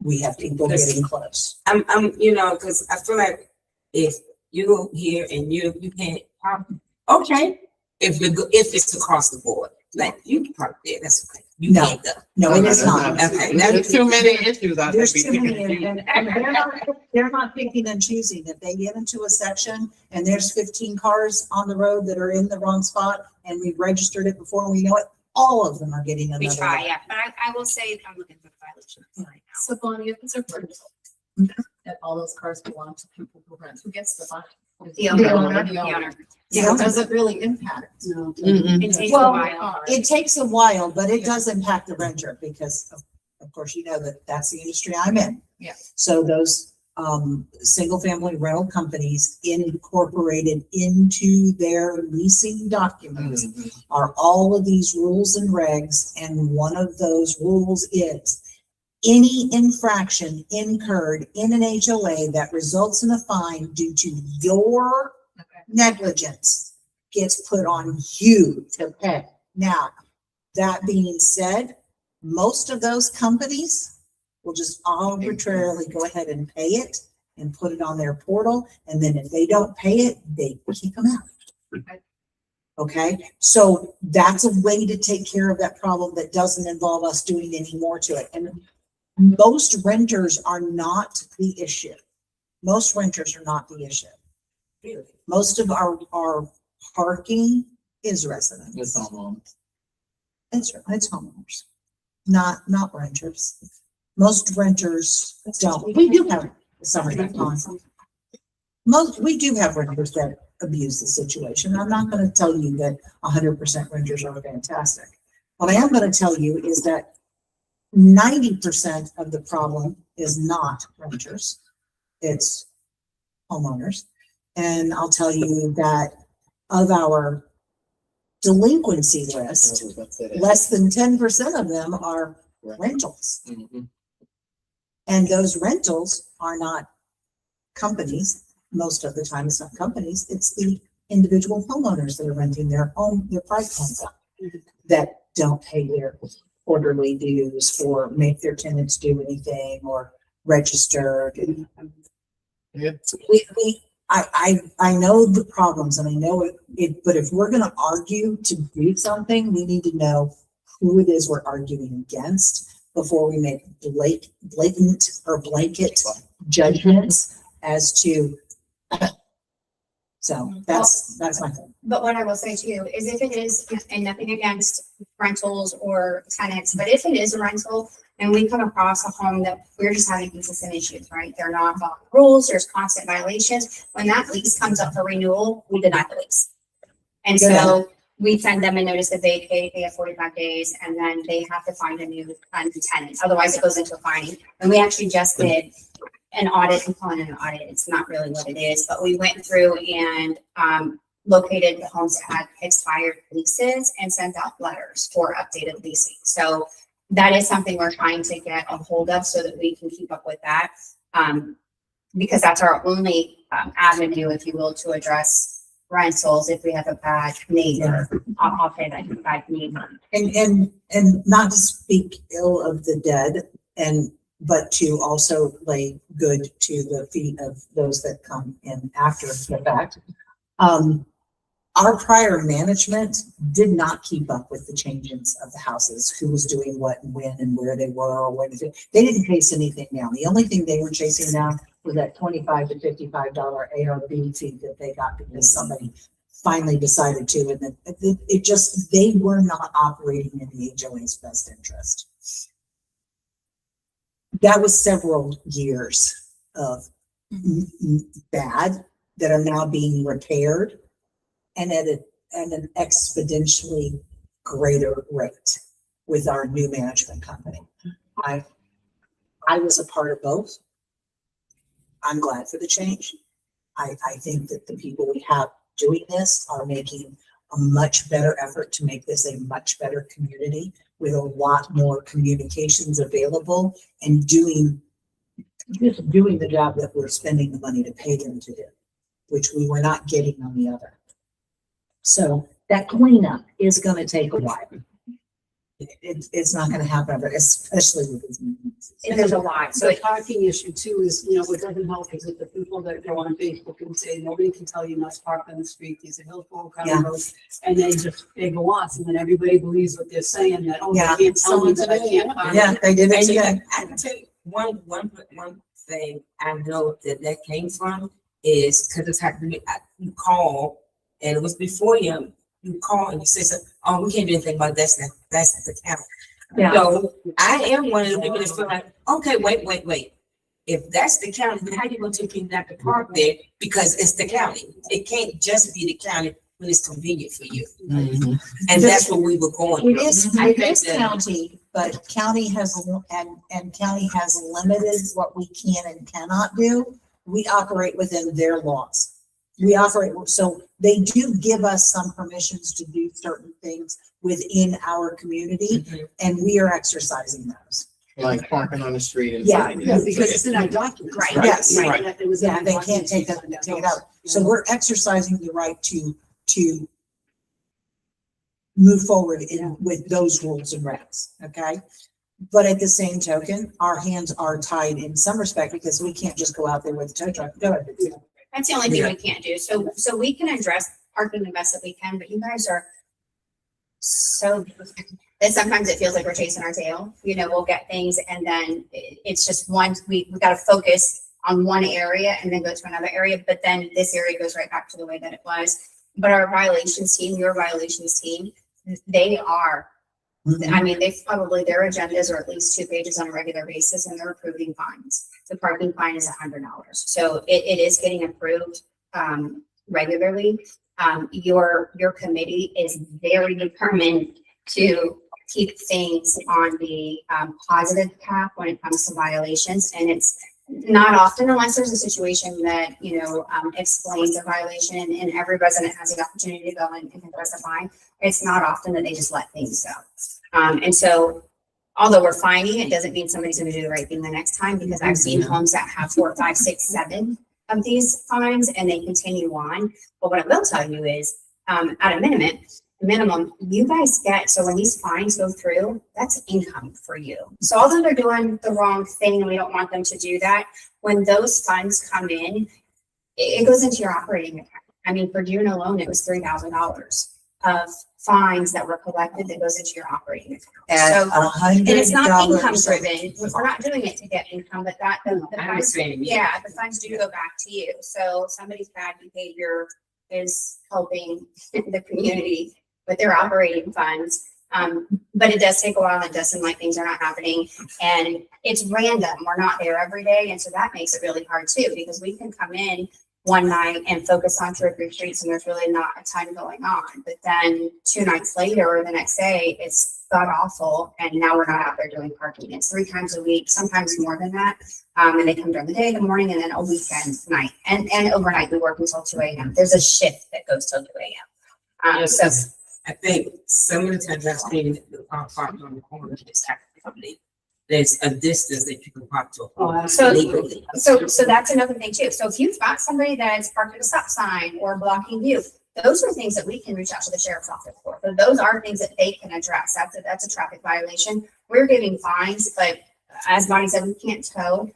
We have people getting close. Cause I feel like if you go here and you can't park, okay. If it's across the board, like you can park there, that's okay. You No. can't go. No, it is not. Okay. There's too many issues out there. There's too many, and they're not picking and choosing. If they get into a section and there's 15 cars on the road that are in the wrong spot and we registered it before we know it, all of them are getting We another. try, one. yeah, but I will say, I'm looking for the violation right now. So Bonnie, if it's a rental, and all those cars belong to people who rent, who gets the fine? The owner, owner. the owner. So does it really impact? No. It takes a Well, while. It takes a while, but it does impact the renter because of course, you know that's the industry I'm in. Yeah. So those single family rental companies incorporated into their leasing documents are all of these rules and regs. And one of those rules is any infraction incurred in an HOA that results in a fine due to your negligence gets put on you to pay. Now, that being said, most of those companies will just arbitrarily go ahead and pay it and put it on their portal. And then if they don't pay it, they kick them out. Okay, so that's a way to take care of that problem that doesn't involve us doing any more to it. And most renters are not the issue. Most renters are not the issue. Most of our parking is residents. It's almost. It's homeowners, not renters. Most renters don't. We do have some of that. We do have renters that abuse the situation. I'm not going to tell you that 100% renters are fantastic. What I am going to tell you is that 90% of the problem is not renters. It's homeowners. And I'll tell you that of our delinquency list, less than 10% of them are rentals. Mhm. And those rentals are not companies. Most of the time it's not companies, it's the individual homeowners that are renting their home, their private homes out, that don't pay their quarterly dues or make their tenants do anything or register. Yeah. I know the problems and I know it, but if we're gonna argue to do something, we need to know who it is we're arguing against before we make blatant or blanket judgments as to. So that's my thing. But what I will say too is if it is, and nothing against rentals or tenants, but if it is a rental and we come across a home that we're just having consistent issues, right? They're not following rules, there's constant violations. When that lease comes up for renewal, we deny the lease. And so we send them a notice of vacate, they have 45 days, and then they have to find a new tenant. Otherwise it goes into a finding. And we actually just did an audit, and calling it an audit, it's not really what it is, but we went through and located the homes that had expired leases and sent out letters for updated leasing. So that is something we're trying to get a hold of so that we can keep up with that. Because that's our only avenue, if you will, to address rentals if we have a bad neighbor. I'll say that bad neighbor. And not to speak ill of the dead but to also lay good to the feet of those that come in after the fact. Our prior management did not keep up with the changes of the houses, who was doing what and when and where they were or what. They didn't chase anything down. The only thing they were chasing down was that $25 to $55 ARB fee that they got because somebody finally decided to, and that they were not operating in the HOA's best interest. That was several years of bad that are now being repaired and at an exponentially greater rate. with our new management company. I was a part of both. I'm glad for the change. I think that the people we have doing this are making a much better effort to make this a much better community with a lot more communications available and just doing the job that we're spending the money to pay them to do, which we were not getting on the other. So that cleanup is going to take a while. It's not going to happen, but especially with these meetings. There's a lot, so So it, the parking issue too is, you know, what doesn't help is that the people that go on Facebook and say, nobody can tell you not to park on the street, these are Hillsborough County Yeah. roads. And they go off, and then everybody believes what they're saying, that, oh, Yeah. they can't tell me that I can't park. Yeah, they did it And you today. I can tell you, one thing I know that came from is, cause it's happened, you call, and it was before you call and you say, so, oh, we can't do anything about that, that's the county. Yeah. So I am one of the people that feel like, okay, wait. If that's the county, then how you gonna take people not to park there? Because it's the county. It can't just be the county when it's convenient for you. And that's what we were going It through. is, I it think is that- county, but county has, and county has limited what we can and cannot do. We operate within their laws. We operate, so they do give us some permissions to do certain things within our community, Mhm. and we are exercising those. Like parking on the street and. Yeah, Yeah, because it's in our documents. Right. Yes. Right. That it was in Yeah, our they can't documents. take it out. So we're exercising the right to move forward with those rules and regs, okay? But at the same token, our hands are tied in some respect because we can't just go out there with a tow truck. Go ahead. that's the only thing we can't do. So we can address parking the best that we can, but you guys are so, and sometimes it feels like we're chasing our tail. You know, we'll get things and then it's just we got to focus on one area and then go to another area, but then this area goes right back to the way that it was. But our violations team, your violations team, they are, I mean, their agendas are at least 2 pages on a regular basis and they're approving fines. The parking fine is $100. So it is getting approved regularly. Your committee is very determined to keep things on the positive path when it comes to violations. And it's not often, unless there's a situation that, you know, explains a violation and every resident has the opportunity to go and address a fine. It's not often that they just let things go. And so although we're fining, it doesn't mean somebody's going to do the right thing the next time, because I've seen homes that have 4, 5, 6, 7 of these fines and they continue on. But what I will tell you is, at a minimum, you guys get, so when these fines go through, that's income for you. So although they're doing the wrong thing and we don't want them to do that, when those funds come in, it goes into your operating account. I mean, for June alone, it was $3,000 of fines that were collected that goes into your operating account. At So, $100. and it's not income driven. We're not doing it to get income, but the I funds, understand. yeah, the funds do go back to you. So somebody's bad behavior is helping the community with their operating funds. But it does take a while. It does seem like things are not happening and it's random. We're not there every day. And so that makes it really hard too, because we can come in one night and focus on 2 or 3 streets and there's really not a ton going on. But then 2 nights later or the next day, it's god awful. And now we're not out there doing parking. It's 3 times a week, sometimes more than that. And they come during the day, the morning, and then a weekend night. And overnight, we work until 2 a.m. There's a shift that goes till 2 a.m. So I think some of the times I've seen the park on the corner of this company, there's a distance that you can park to. So- Legally. So that's another thing too. So if you've got somebody that's parked at a stop sign or blocking view, those are things that we can reach out to the sheriff's office for. So those are things that they can address. That's a traffic violation. We're giving fines, but as Bonnie said, we can't tow.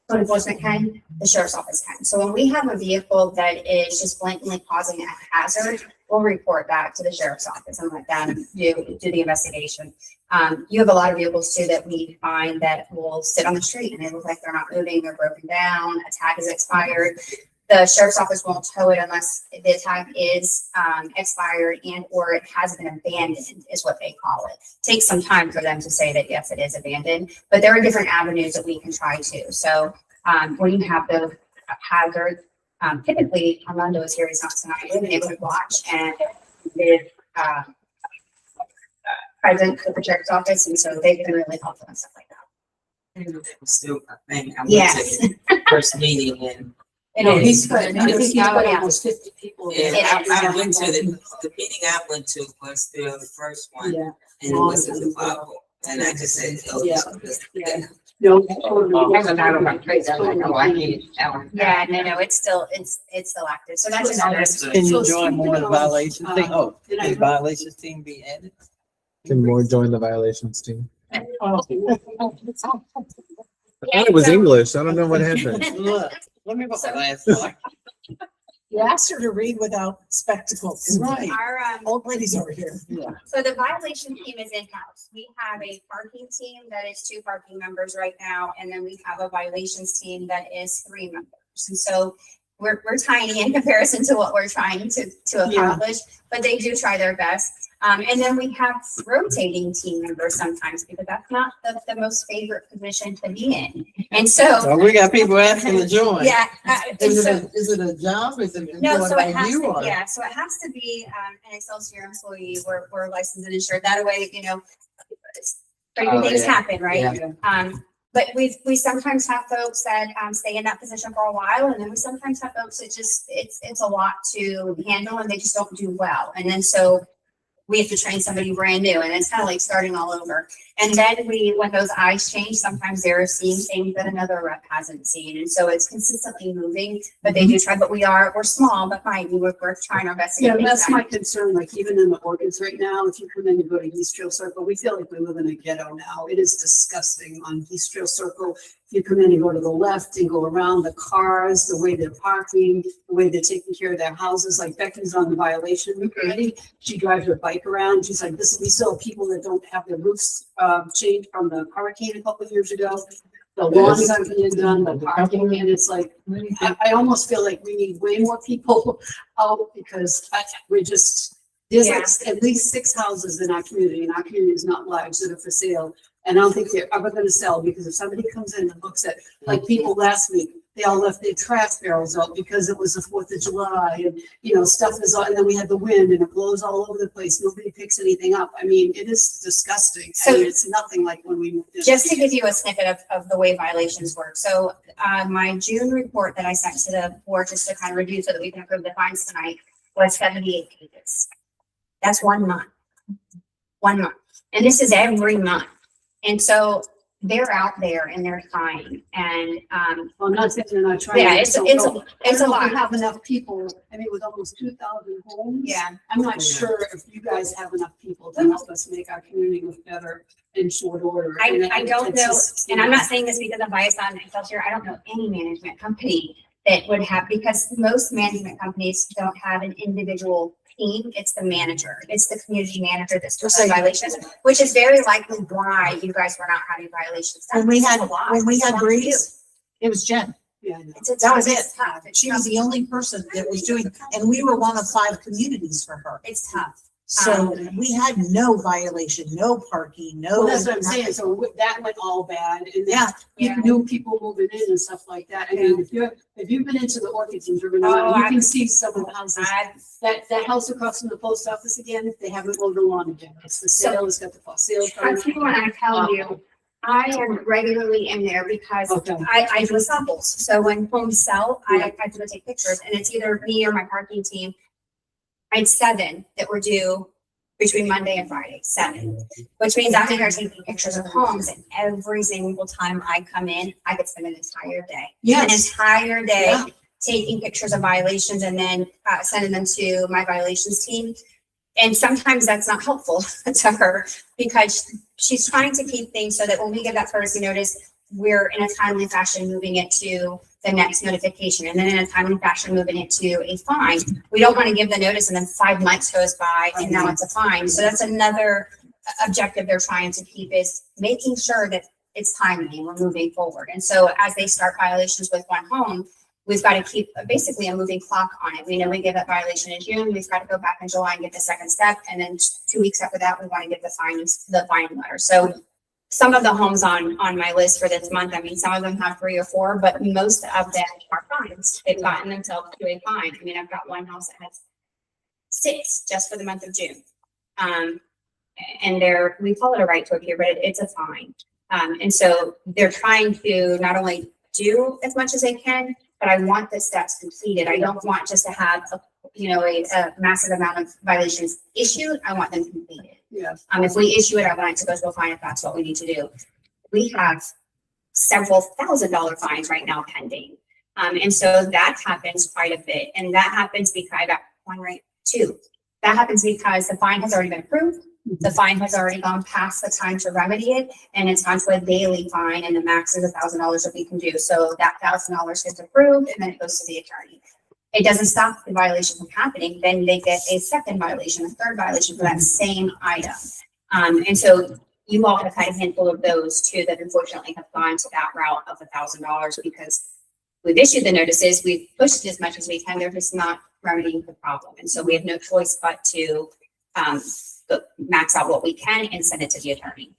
Code enforcement can, the sheriff's office can. So when we have a vehicle that is just blatantly causing a hazard, we'll report back to the sheriff's office and let them do the investigation. You have a lot of vehicles too that we find that will sit on the street and they look like they're not moving, they're broken down, a tag is expired. The sheriff's office won't tow it unless the tag is expired and or it has been abandoned, is what they call it. Takes some time for them to say that yes, it is abandoned, but there are different avenues that we can try to. So when you have those hazards, typically Armando is here, he's not tonight. We've been able to watch and with present at the sheriff's office, and so they've been really helpful and stuff like that. I didn't know that was still a thing. I went Yes. to the first meeting and, It No, is. he's good. I think he's got Yeah. almost 50 people. and It I is. went to the meeting I went to was still the first one, Yeah. and it wasn't the Bible. And I just said, oh, Yeah. this- Yeah. No. There's a lot of my trades I know I need. Yeah, no, it's still active. So that's another. Can you join more of the violations team? Oh, Did I- can the violations team be added? Can more join the violations team? Oh, I thought it was English. I don't know what happened. look, let me put my glasses on. You asked her to read without spectacles. Right. Our, Old ladies over here. Yeah. so the violation team is in-house. We have a parking team that is 2 parking members right now, and then we have a violations team that is 3 members. And so we're tiny in comparison to what we're trying to accomplish, but they do try their best. And then we have rotating team members sometimes, because that's not the most favorite position to be in. And so, Well, we got people asking to join. yeah. Is it a job? Is it No, employed so by it has you to, or? yeah, so it has to be, an Excelsior employee, we're licensed and insured, that way, certain things happen, right? But we sometimes have folks that, stay in that position for a while, and then we sometimes have folks that just, it's a lot to handle, and they just don't do well, and then so we have to train somebody brand new, and it's kind of like starting all over. And then when those eyes change, sometimes they're seeing things that another rep hasn't seen. And so it's consistently moving, but they do try, but we're small, but mighty. We're trying our best to Yeah, get things that's done. my concern, like even in the organs right now, if you come in and go to East Trail Circle, we feel like we live in a ghetto now. It is disgusting on East Trail Circle. If you come in and go to the left and go around, the cars, the way they're parking, the way they're taking care of their houses, like Becky's on the violation committee. She drives her bike around. She's like, we still have people that don't have their roofs changed from the hurricane a couple of years ago. The lawns aren't being done, the parking, and it's like, I almost feel like we need way more people out, because we're just, there's like at least 6 houses in our community, and our community is not large, that are for sale. And I don't think they're ever gonna sell, because if somebody comes in and looks at, like people last week, they all left their trash barrels out because it was the 4th of July, and stuff is, and then we had the wind and it blows all over the place. Nobody picks anything up. I mean, it is disgusting. So- It's nothing like when we moved in. Just to give you a snippet of the way violations work. So, my June report that I sent to the board, just to kind of review so that we can approve the fines tonight, was 78 pages. That's 1 month. 1 month. And this is every month. And so they're out there and they're trying, and, Well, I'm not saying they're not trying. yeah, I it's don't a know. I it's a don't know if lot. we have enough people. I mean, with almost 2,000 homes. Yeah. I'm not sure if you guys have enough people to help us make our community look better in short order. I And don't it's know, just, and I'm not saying this because I'm biased on Excelsior. I don't know any management company that would have, because most management companies don't have an individual team. It's the manager. It's the community manager that's doing the violations, which is very likely why you guys were not having violations. When we had, That's a lot. when we It's a had lot to do. Breeze, it was Jen. Yeah, I know. That was It's it. tough. It's She was tough. the only person that was doing, and we were one of 5 communities for her. It's tough. So we had no violation, no parking, no. Well, that's what I'm saying. So that went all bad, and Yeah. then new people moving in and stuff like that. I mean, if you've been into the orchids and driven Oh, around, you can I've- see some of the houses. That house across from the post office again, they haven't mowed the lawn again. It's the sale, it's got the sale. Trust me when I tell you, I am regularly in there because Okay. I do samples. So when homes sell, I have to go take pictures, and it's either me or my parking team. I had 7 that were due between Monday and Friday, 7, which means I'm in there taking pictures of homes, and every single time I come in, I could spend an entire day. An entire day Yeah. taking pictures of violations and then sending them to my violations team. And sometimes that's not helpful to her, because she's trying to keep things so that when we get that courtesy notice, we're in a timely fashion moving it to the next notification, and then in a timely fashion moving it to a fine. We don't want to give the notice and then 5 months goes by and now it's a fine. So that's another objective they're trying to keep, is making sure that it's timely and we're moving forward. And so as they start violations with one home, we've got to keep basically a moving clock on it. We know we give that violation in June, we've got to go back in July and get the second step, and then 2 weeks after that, we want to get the fine letter. So some of the homes on my list for this month, I mean, some of them have 3 or 4, but most of them are fines. They've gotten themselves to a fine. I mean, I've got one house that has 6 just for the month of June. and we call it a right to appear, but it's a fine. And so they're trying to not only do as much as they can, but I want the steps completed. I don't want just to have a massive amount of violations issued. I want them completed. Yeah. If we issue it, I want it to go to a fine if that's what we need to do. We have several $1,000 fines right now pending. And so that happens quite a bit. And that happens because I got one right too. That happens because the fine has already been approved. The fine has already gone past the time to remedy it, and it's gone to a daily fine, and the max is $1,000 that we can do. So that $1,000 gets approved, and then it goes to the attorney. It doesn't stop the violation from happening. Then they get a second violation, a third violation for that same item. And so you all have had a handful of those too that unfortunately have gone to that route of $1,000 because we've issued the notices, we've pushed as much as we can. They're just not remedying the problem, and so we have no choice but to max out what we can and send it to the attorney.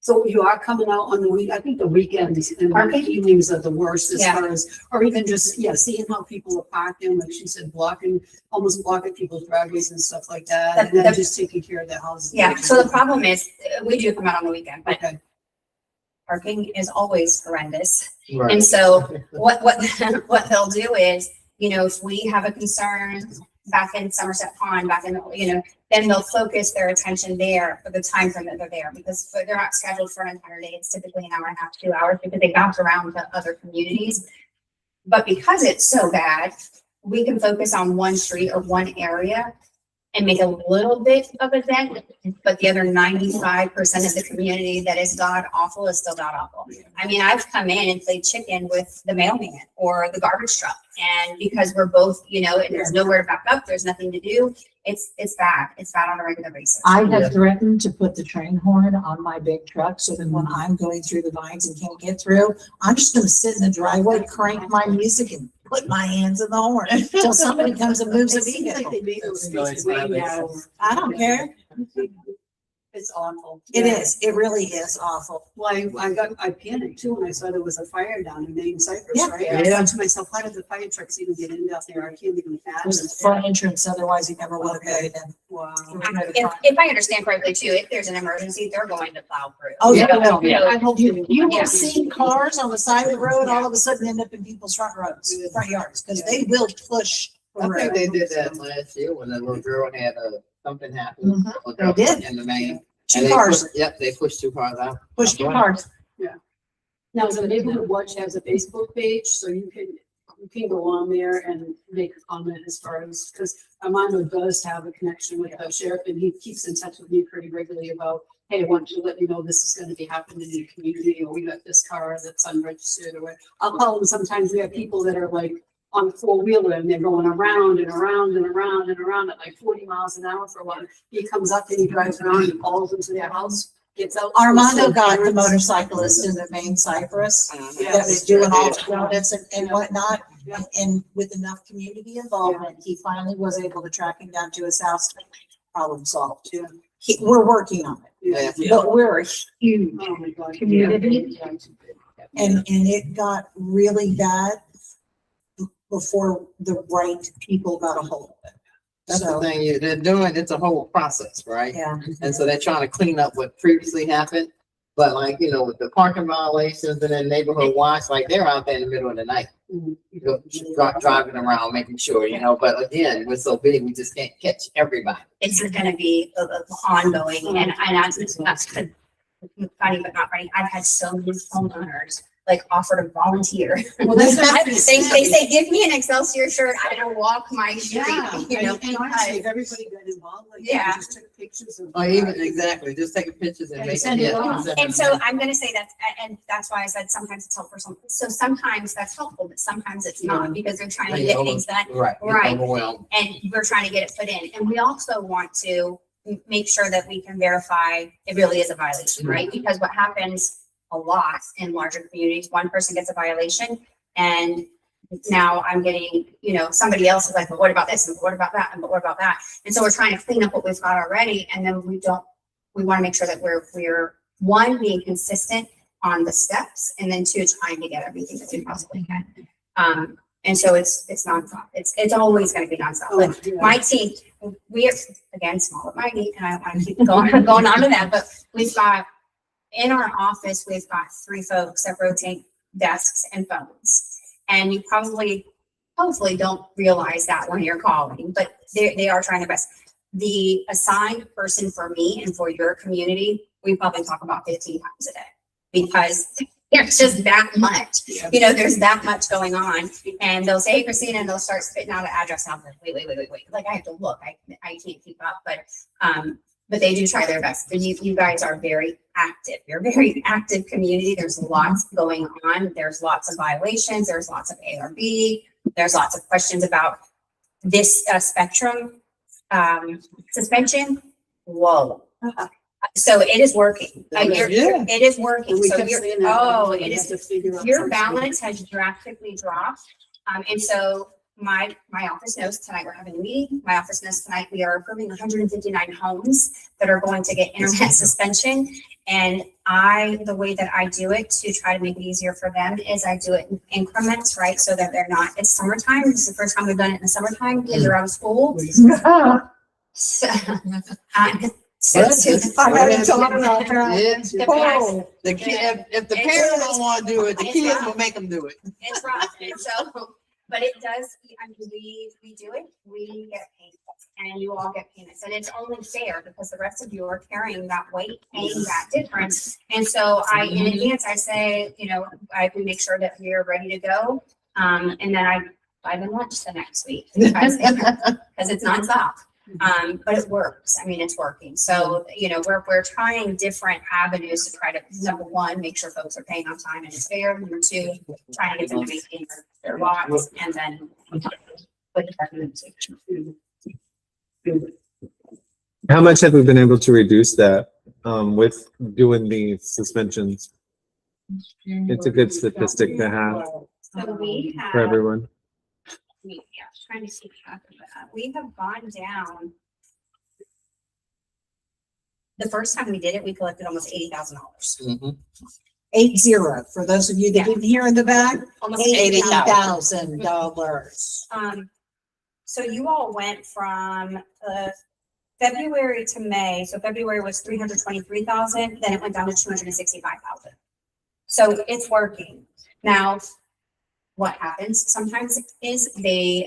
So you are coming out on the week, I think the weekends and the evenings are the worst as far as, or even just, seeing how people are parking, like she said, almost blocking people's driveways and stuff like that. And then just taking care of their houses. Yeah, so the problem is, we do come out on the weekend, but Okay. parking is always horrendous. Right. And so what they'll do is, if we have a concern back in Somerset Pond, then they'll focus their attention there for the time frame that they're there, because they're not scheduled for an entire day. It's typically an hour and a half, 2 hours, because they bounce around to other communities. But because it's so bad, we can focus on one street or one area and make a little bit of a dent, but the other 95% of the community that is god awful is still god awful. I mean, I've come in and played chicken with the mailman or the garbage truck, and because we're both, and there's nowhere to back up, there's nothing to do. It's bad. It's bad on a regular basis. I have threatened to put the train horn on my big truck so that when I'm going through the vines and can't get through, I'm just gonna sit in the driveway, crank my music and put my hands in the horn until somebody comes and moves a It seems like vehicle. they made those No, things it's way not. now. I don't care. It's awful. It is. It really is awful. Well, I panicked too when I saw there was a fire down in Maine Cypress, Yeah. right? And I thought to myself, how did the fire trucks even get in down there? I can't even It imagine. was front entrance, otherwise he never would have made it in. Wow. If I understand correctly too, if there's an emergency, they're going to plow through. Oh, yeah, So, well, you know, I hope You Yeah. will see cars on the side of the road all of a sudden end up in people's front yards, because they will push. I think they did that last year when the little girl had something happen. They did. In the main. Two cars, Yep, they pushed 2 cars out. push two cars. Now, the Neighborhood Watch has a Facebook page, so you can go on there and make a comment as far as, because Armando does have a connection with the sheriff, and he keeps in touch with me pretty regularly about, hey, I want you to let me know this is gonna be happening in the community, or we got this car that's unregistered, or what. I'll call them, sometimes we have people that are like on a 4-wheeler and they're going around and around and around and around at like 40 miles an hour for a while. He comes up and he drives around and falls into their house, gets out. Armando got the motorcyclist in the main Cypress that was doing all the donuts and whatnot. Yeah. And with enough community involvement, he finally was able to track him down to his house. Problem solved. Yeah. We're working on it, but we're a huge Oh my God. community. And it got really bad before the right people got a hold of it. That's the So, thing, they're doing, it's a whole process, right? yeah. And so they're trying to clean up what previously happened. But like, with the parking violations and then neighborhood watch, like they're out there in the middle of the night. Driving around, making sure, but again, we're so big, we just can't catch everybody. it's gonna be ongoing, and that's funny but not funny. I've had so many homeowners like offer to volunteer. Well, that's they say, give me an Excelsior shirt, I will walk my street, Yeah, and honestly, if everybody got involved, like, Yeah. just took pictures of. Or even, exactly, just taking pictures and And making. send it on. And so I'm gonna say that, and that's why I said sometimes it's helpful. So sometimes that's helpful, but sometimes it's not, because they're trying to get things done. Right. Right. Overwhelmed. And we're trying to get it put in. And we also want to make sure that we can verify it really is a violation, right? Because what happens a lot in larger communities, one person gets a violation and now I'm getting, somebody else is like, but what about this? And what about that? And but what about that? And so we're trying to clean up what we've got already. And then we want to make sure that we're one, being consistent on the steps, and then 2, trying to get everything that we possibly can. And so it's nonstop. It's always gonna be nonstop. Oh, But my team, we are, again, small but mighty, and I want to keep going on to that, but we've got, in our office, we've got 3 folks that rotate desks and phones. And you probably, hopefully don't realize that when you're calling, but they are trying their best. The assigned person for me and for your community, we probably talk about 15 times a day, because there's just that much, you know, there's that much going on. And they'll say, hey, Christina, and they'll start spitting out an address. And I'm like, wait. Like, I have to look, I can't keep up, but they do try their best. And you guys are very active. You're a very active community. There's lots going on. There's lots of violations. There's lots of ARB. There's lots of questions about this spectrum suspension. Whoa. So it is working. It is working. We So kept you're, saying that, oh, we it have is, to figure out your something. balance has drastically dropped. And so my office knows tonight we're having a meeting. My office knows tonight we are approving 159 homes that are going to get internet suspension. And the way that I do it to try to make it easier for them is I do it in increments, right? So that they're not, it's summertime. This is the first time we've done it in the summertime. Kids are out of school. So, If the parents don't want to do it, the kids will make them do it. it's rough. And so, but it does, I mean, we do it, we get payments, and you all get payments. And it's only fair because the rest of you are carrying that weight, paying that difference. And so in advance, I say, you know, we make sure that we're ready to go. And then I buy them lunch the next week because it's nonstop. But it works. I mean, it's working. So, you know, we're trying different avenues to try to, number one, make sure folks are paying on time and it's fair. Number two, trying to get them to maintain their lots, and then with the recommendation. How much have we been able to reduce that with doing the suspensions? It's a good statistic to have So we for have, everyone. trying to keep track of that. We have gone down. The first time we did it, we collected almost $80,000. 80, for those of you that didn't hear in the back, Almost $80,000. So you all went from February to May. So February was 323,000, then it went down to 265,000. So it's working. Now, what happens sometimes is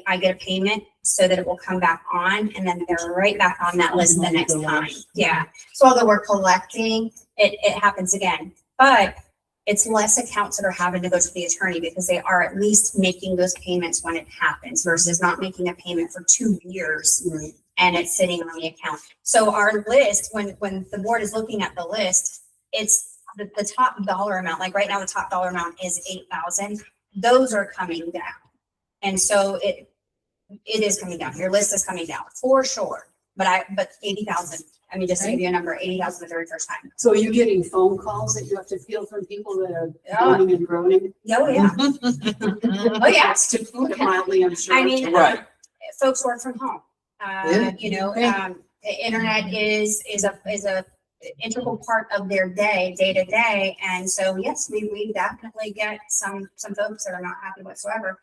I get a payment so that it will come back on, and then they're right back on that list the next time. Yeah. So although we're collecting, it happens again, but it's less accounts that are having to go to the attorney because they are at least making those payments when it happens versus not making a payment for 2 years and it's sitting on the account. So our list, when the board is looking at the list, it's the top dollar amount. Like right now, the top dollar amount is 8,000. Those are coming down. And so it is coming down. Your list is coming down for sure. But 80,000. I mean, just to give you a number, 80,000 the very first time. So are you getting phone calls that you have to field from people that are moaning and groaning? Oh, yeah. Oh, yeah. To put it mildly, I'm sure. I mean, Right. Folks work from home. You know, internet is a integral part of their day to day. And so, yes, we definitely get some folks that are not happy whatsoever.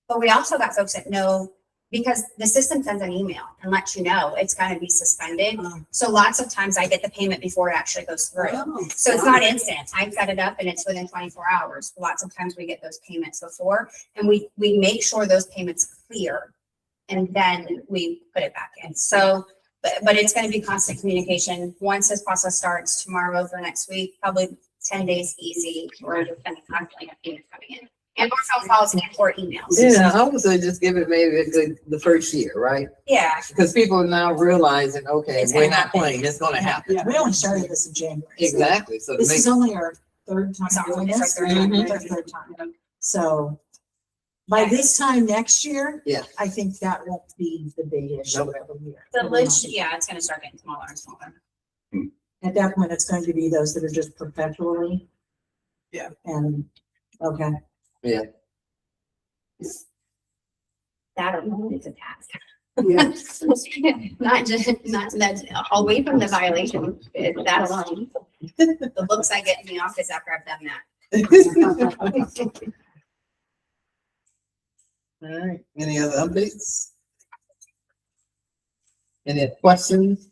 But we also got folks that know, because the system sends an email and lets you know it's going to be suspended. So lots of times I get the payment before it actually goes through. So it's not instant. I set it up and it's within 24 hours. Lots of times we get those payments before, and we make sure those payments clear, and then we put it back in. So, but it's going to be constant communication. Once this process starts tomorrow for next week, probably 10 days easy, we're just going to constantly have payments coming in. And more phone calls or emails. Yeah, I would say just give it maybe the first year, right? Yeah. Because people are now realizing, okay, It's we're gonna not happen. playing, it's gonna happen. Yeah, we only started this in January. so Exactly, so to This make, is only our third time doing It's our this. third time. Third time. So by this time next year, Yeah. I think that won't be the big issue every year. The list, yeah, it's going to start getting smaller and smaller. At that point, it's going to be those that are just perpetually. Yeah. And, okay. yeah. That alone is a task. Yeah. Not that, away from the violation, that alone. The looks I get in the office after I've done that. All right, any other updates? Any questions?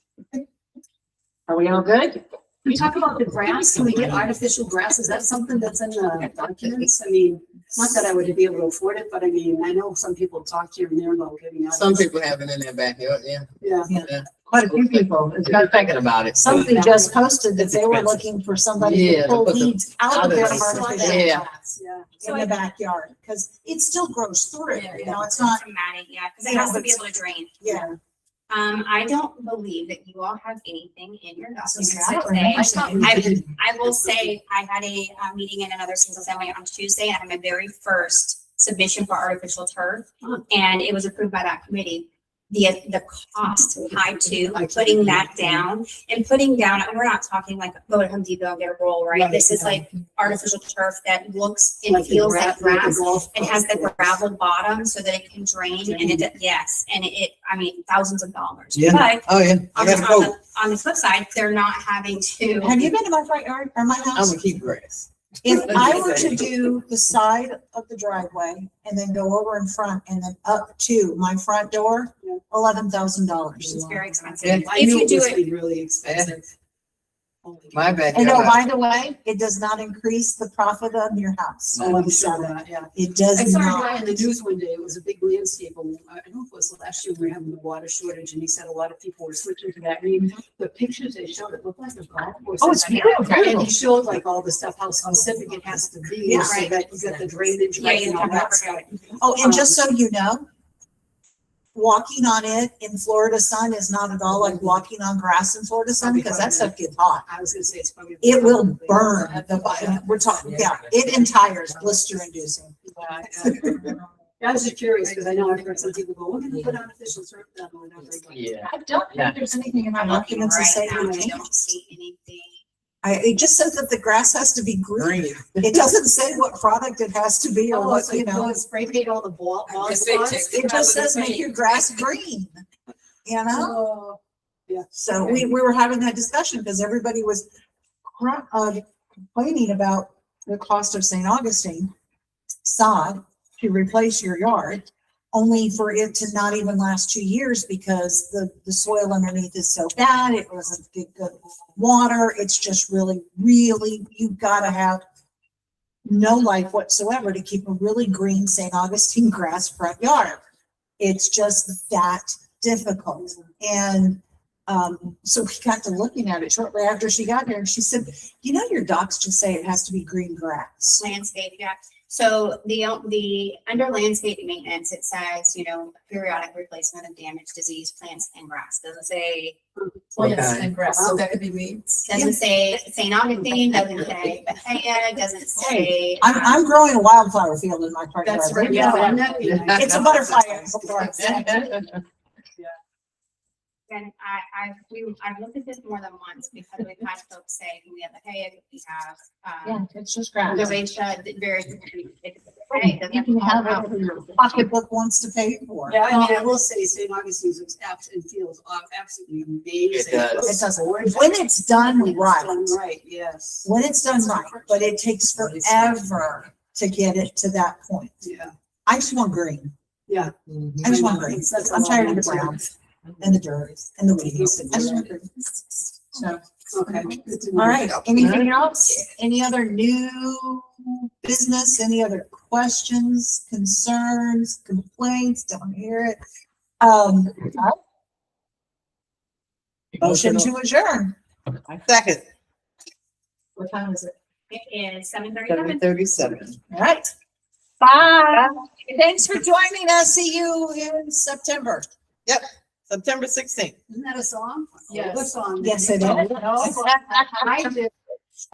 Are we all good? We talk about the grass, can we get artificial grass? Is that something that's in the documents? I mean, not that I would be able to afford it, but I mean, I know some people talk here and there about getting out. Some people have it in their backyard, yeah. Yeah. Quite a few people. Got thinking about it. Somebody just posted that they were looking for somebody Yeah, to to pull put the- weeds out of their out of the- artificial yeah. grass Yeah. in the backyard, because it still grows through, Yeah, you know, it's not, Dramatic, yeah, because it has to be able to drain. yeah. I don't believe that you all have anything in your documents I don't that remember say. seeing I will say, I had a meeting in another single family on Tuesday, and I had my very first submission for artificial turf, and it was approved by that committee. The cost tied to putting that down and putting down, and we're not talking like go to Home Depot and get a roll, right? This is like artificial turf that looks and feels like grass. It has the gravel bottom so that it can drain, and I mean, thousands of dollars. Yeah. But Oh, yeah. I on got a quote. on the flip side, they're not having to. Have you been to my front yard or my I'm house? gonna keep grass. If I were to do the side of the driveway and then go over in front and then up to my front door, $11,000. It's very expensive. Yeah. I If knew you it do was it, really expensive. My And backyard. oh, by the way, it does not increase the profit of your house. Oh, I'm sure of that, yeah. It I does saw a not. guy in the news one day, it was a big landscape, I don't know if it was last year, we were having a water shortage, and he said a lot of people were switching to that. And the pictures they showed, it looked like a golf course. Oh, it's beautiful. And he showed like all the stuff, how specific it has to be, Yeah. so that you got the drainage Yeah, right you and all have that that. stuff. Oh, and just so you know, walking on it in Florida sun is not at all like walking on grass in Florida sun, because that stuff gets hot. I was gonna say it's probably. It will burn the body. We're talking, yeah, it and tires, blister inducing. I was just curious, because I know I've heard some people go, we're gonna put artificial turf down or whatever. Yeah. I don't Yeah. think there's anything in my I'm looking documents that right say now, I anything. don't see anything. It just says that the grass has to be green. Green. It doesn't say what product it has to be or Oh, what, it's you like, know. spray paint all the ball guess they spots? checked It just says make your grass green, you know? Oh, So we were having that discussion because everybody was complaining about the cost of St. Augustine sod to replace your yard, only for it to not even last 2 years because the soil underneath is so bad. It wasn't good water. It's just really, you've got to have no life whatsoever to keep a really green St. Augustine grass front yard. It's just that difficult. And so we got to looking at it shortly after she got here, and she said, you know, your docs just say it has to be green grass. Landscape, yeah. So the under landscape maintenance, it says, periodic replacement of damaged, diseased plants and grass. Doesn't say, Plants Okay. and grass, so that could be weeds. doesn't say St. Augustine, doesn't say Bahia, doesn't say. I'm growing a wildflower field in my front yard. That's right. Yeah. It's a butterfly. And I've looked at this more than once because we've had folks say, we have Bahia, we have, Yeah, it's just grass. Derecha, various. You can have whatever your pocketbook wants to pay for. Yeah, I mean, I will say St. Augustine's looks and feels absolutely amazing. It does. It doesn't, when it's done right, Done right, yes. when it's done right, but it takes forever to get it to that point. Yeah. I just want green. Yeah. I just want green. That's a I'm lot tired of of the work. brown and the dirt and the weeds. I just want green. So, Okay. good to know. all right, anything else? Any other new business? Any other questions, concerns, complaints? Don't hear it. Motion to adjourn. Second. What time is it? It is 7:37. 7:37. All right. Bye. Thanks for joining us. See you in September. September 16th. Isn't that a song? Yes. What song? Yes, it is. No. I did.